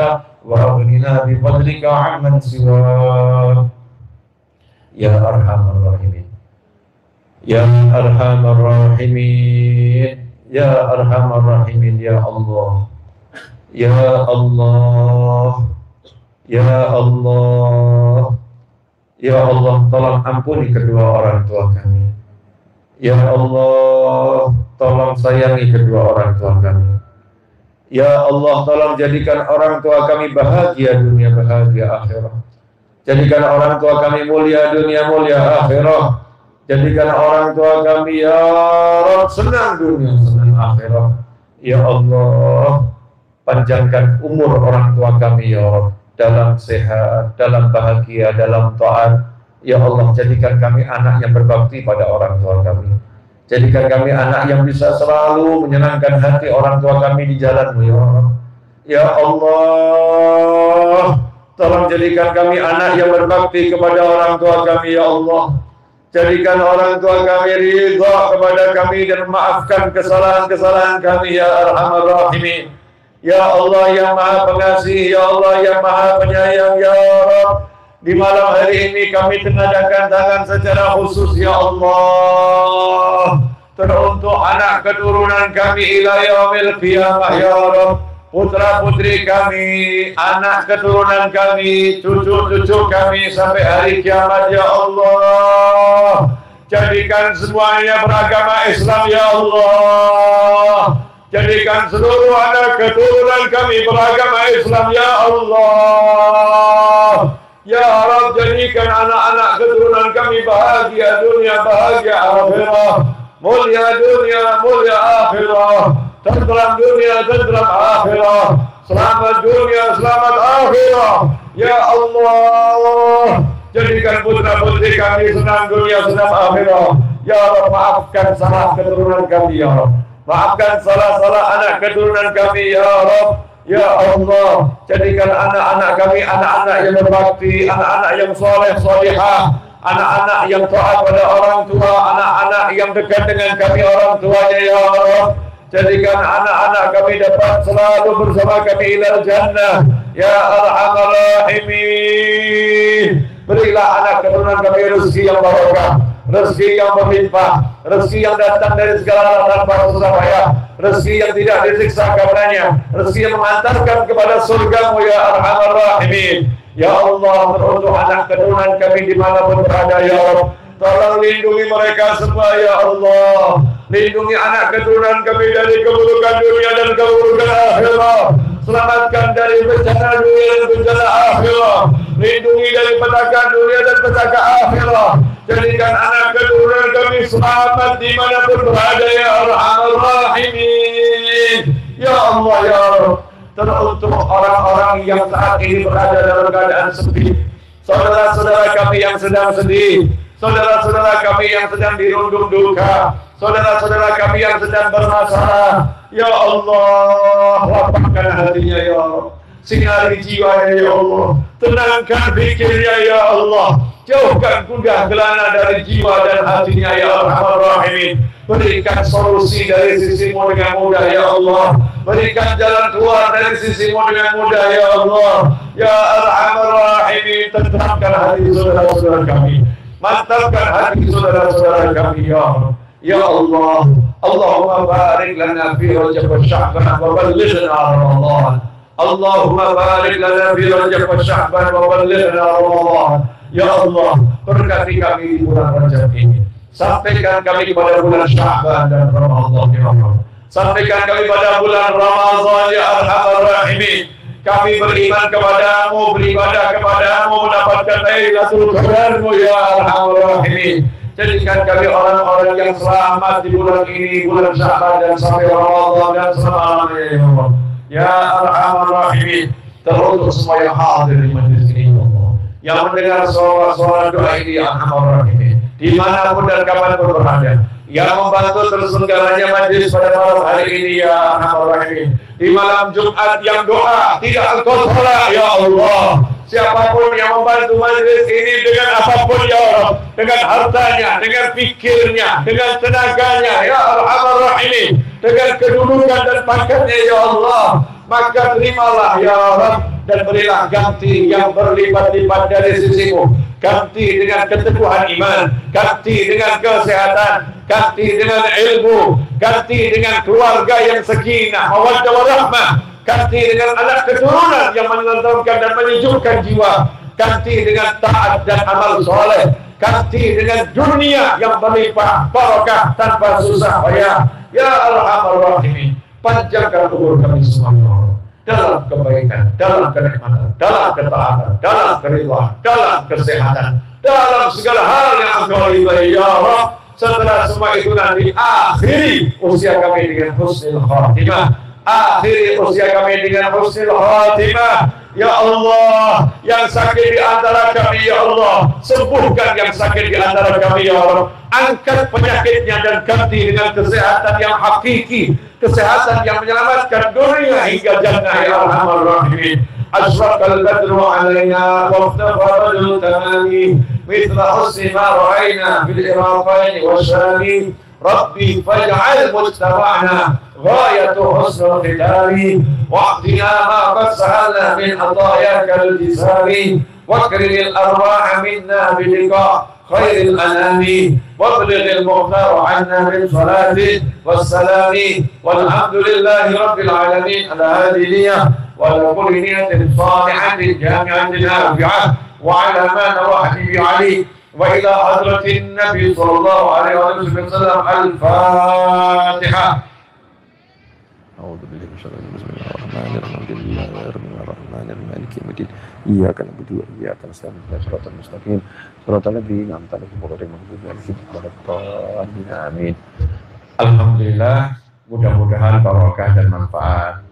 واغننا بفضلك عمن سواك. يا أرحم الراحمين يا أرحم الراحمين يا أرحم الراحمين. يا الله يا الله يا الله يا Allah, tolong ampuni kedua orang tua kami. Ya Allah, tolong sayangi kedua orang tua kami. Ya Allah, tolong jadikan orang tua kami bahagia dunia, bahagia akhirat. Jadikan orang tua kami mulia dunia, mulia akhirat. Jadikan orang tua kami ya Rabb senang dunia, senang akhirat. Ya Allah, panjangkan umur orang tua kami ya Rabb, dalam sehat, dalam bahagia, dalam taat. Ya Allah, jadikan kami anak yang berbakti pada orang tua kami. Jadikan kami anak yang bisa selalu menyenangkan hati orang tua kami di jalan-Mu ya Allah. Ya Allah, tolong jadikan kami anak yang berbakti kepada orang tua kami ya Allah. Jadikan orang tua kami ridha kepada kami dan maafkan kesalahan-kesalahan kami ya Arhamar Rahimin. Ya Allah yang Maha Pengasih, ya Allah yang Maha Penyayang, ya Rabb. Di malam hari ini kami tengadahkan tangan secara khusus ya Allah, teruntuk anak keturunan kami ila yaumil qiyamah ya Rabb. Putra putri kami, anak keturunan kami, cucu-cucu kami sampai hari kiamat ya Allah. Jadikan semuanya beragama Islam ya Allah. Jadikan seluruh anak keturunan kami beragama Islam ya Allah. Ya Rabb, jadikan anak-anak keturunan kami bahagia dunia, bahagia akhirat. Mulia dunia, mulia akhirat. Tentram dunia, tentram akhirat. Selamat dunia, selamat akhirat. Ya Allah, jadikan putra-putri kami senang dunia, senang akhirat. Ya Rabb, maafkan salah keturunan kami ya Rabb. Maafkan salah-salah anak keturunan kami ya Rabb. Ya Allah, jadikan anak-anak kami anak-anak yang berbakti, anak-anak yang soleh, solihah, anak-anak yang taat pada orang tua, anak-anak yang dekat dengan kami orang tuanya ya Rabb. Jadikan anak-anak kami dapat selalu bersama kami ilal jannah. Ya Arhamar Rahimin. Berilah anak keturunan kami rezeki yang barokah, rezeki yang berlimpah, rezeki yang datang dari segala arah tanpa susah payah, rezeki yang tidak disiksa karenanya, rezeki yang mengantarkan kepada surga-Mu ya Arhamar Rahimin. Ya Allah, teruntuk anak keturunan kami dimanapun berada ya Allah. Tolong lindungi mereka semua ya Allah. Lindungi anak keturunan kami dari keburukan dunia dan keburukan akhirat. Selamatkan dari bencana dunia dan bencana akhirat. Lindungi dari petaka dunia dan petaka akhirat. Jadikan anak keturunan kami selamat dimanapun berada ya Arhamar Rahimin. Ya Allah ya Allah. Teruntuk orang-orang yang saat ini berada dalam keadaan sedih, saudara-saudara kami yang sedang sedih, saudara-saudara kami yang sedang dirundung duka, saudara-saudara kami yang sedang bermasalah, ya Allah, lapangkan hatinya ya Allah, sinari jiwanya ya Allah, tenangkan pikirnya ya Allah, jauhkan gundah gelana dari jiwa dan hatinya ya Arhamar Rahimin. Berikan solusi dari sisi-Mu dengan mudah ya Allah. Berikan jalan keluar dari sisi-Mu dengan mudah ya Allah. Ya Arhamar Rahimin, tenteramkan hati saudara-saudara kami, mantapkan hati saudara-saudara kami ya Allah. Ya Allah, Allahumma barik lana fi Rajab wa Sya'ban wa ballighna Ramadan. Allahumma barik lana fi Rajab wa Sya'ban wa ballighna Ramadan. Ya Allah, berkati kami di bulan Rajab ini. Sampaikan kami pada bulan Sya'ban dan Ramadan ya Allah. Sampaikan kami pada bulan Ramadan ya Arhamar Rahimin. Kami beriman kepadamu, beribadah kepadamu, mendapatkan Lailatul Qadar-Mu ya Arhamar Rahimin. Jadikan kami orang-orang yang selamat di bulan ini, bulan Sya'ban dan sampai Ramadan dan selamanya ya Allah. Ya Arhamar Rahimin. Teruntuk semua yang hadir di majlis ini ya Allah, yang mendengar suara doa ini ya Arhamar Rahimin, dimanapun dan kapanpun berada, yang membantu terselenggaranya majlis pada malam hari ini ya Arhamar Rahimin, di malam Jumat yang doa tidak Engkau tolak ya Allah. Siapapun yang membantu majlis ini dengan apapun ya Allah, dengan hartanya, dengan pikirnya, dengan tenaganya ya Arhamar Rahimin, dengan kedudukan dan pangkatnya ya Allah, maka terimalah ya Allah dan berilah ganti yang berlipat-lipat dari sisi-Mu. Ganti dengan keteguhan iman, ganti dengan kesehatan, ganti dengan ilmu, ganti dengan keluarga yang sakinah, mawaddah warahmah, ganti dengan anak keturunan yang menenteramkan dan menyejukkan jiwa, ganti dengan taat dan amal soleh, ganti dengan dunia yang berlimpah barokah tanpa susah payah ya Arhamar Rahimin. Panjangkan umur kami semua dalam kebaikan, dalam kenikmatan, dalam ketaatan, dalam keridhaan, dalam kesehatan, dalam segala hal yang Engkau ridhai ya Allah. Setelah semua itu nanti akhiri usia kami dengan husnul khatimah, akhiri usia kami dengan husnul khatimah ya Allah. Yang sakit di antara kami ya Allah, sembuhkan yang sakit di antara kami ya Allah. Angkat penyakitnya dan ganti dengan kesehatan yang hakiki, kesehatan yang menyelamatkan dunia hingga jannah ya Arhamar Rahimin. Asyraqal badru alaina waftaqa badru tamami mithla husni ma ra'ayna fil iraqain wasyami. Rabbi faj'al mujtama'na ghayatu husnul khitami wa'tina ma qad sahalna min atayakal jisami wakrimil arwaha minna biliqa خير الأنام وابلغ المغفر عنا بالصلاة والسلام والحمد لله رب العالمين على هذه النية وعلى كل نية صالحة جامعة نافعة وعلى ما نوحي بعلي وإلى حضرة النبي صلى الله عليه وسلم الفاتحة. أعوذ بالله من الشيطان الرجيم. بسم الله الرحمن الرحيم. الرحمن الرحيم مالك يوم الدين إياك نعبد وإياك نستعين اهدنا الصراط المستقيم صراط الذين أنعمت عليهم غير المغضوب عليهم ولا الضالين آمين. Alhamdulillah, mudah-mudahan barokah dan manfaat.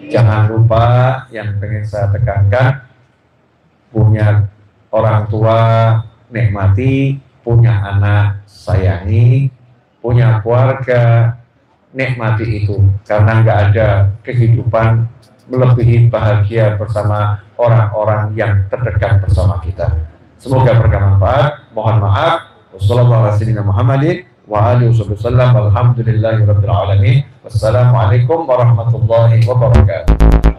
Jangan lupa yang pengen saya tekankan, punya orang tua nikmati, punya anak sayangi, punya keluarga nikmati itu, karena nggak ada kehidupan melebihi bahagia bersama orang-orang yang terdekat bersama kita. Semoga bermanfaat. Mohon maaf. Wassalamualaikum warahmatullahi wabarakatuh. wa alihi wasallam. Alhamdulillahirabbil alamin. Wassalamualaikum warahmatullahi wabarakatuh.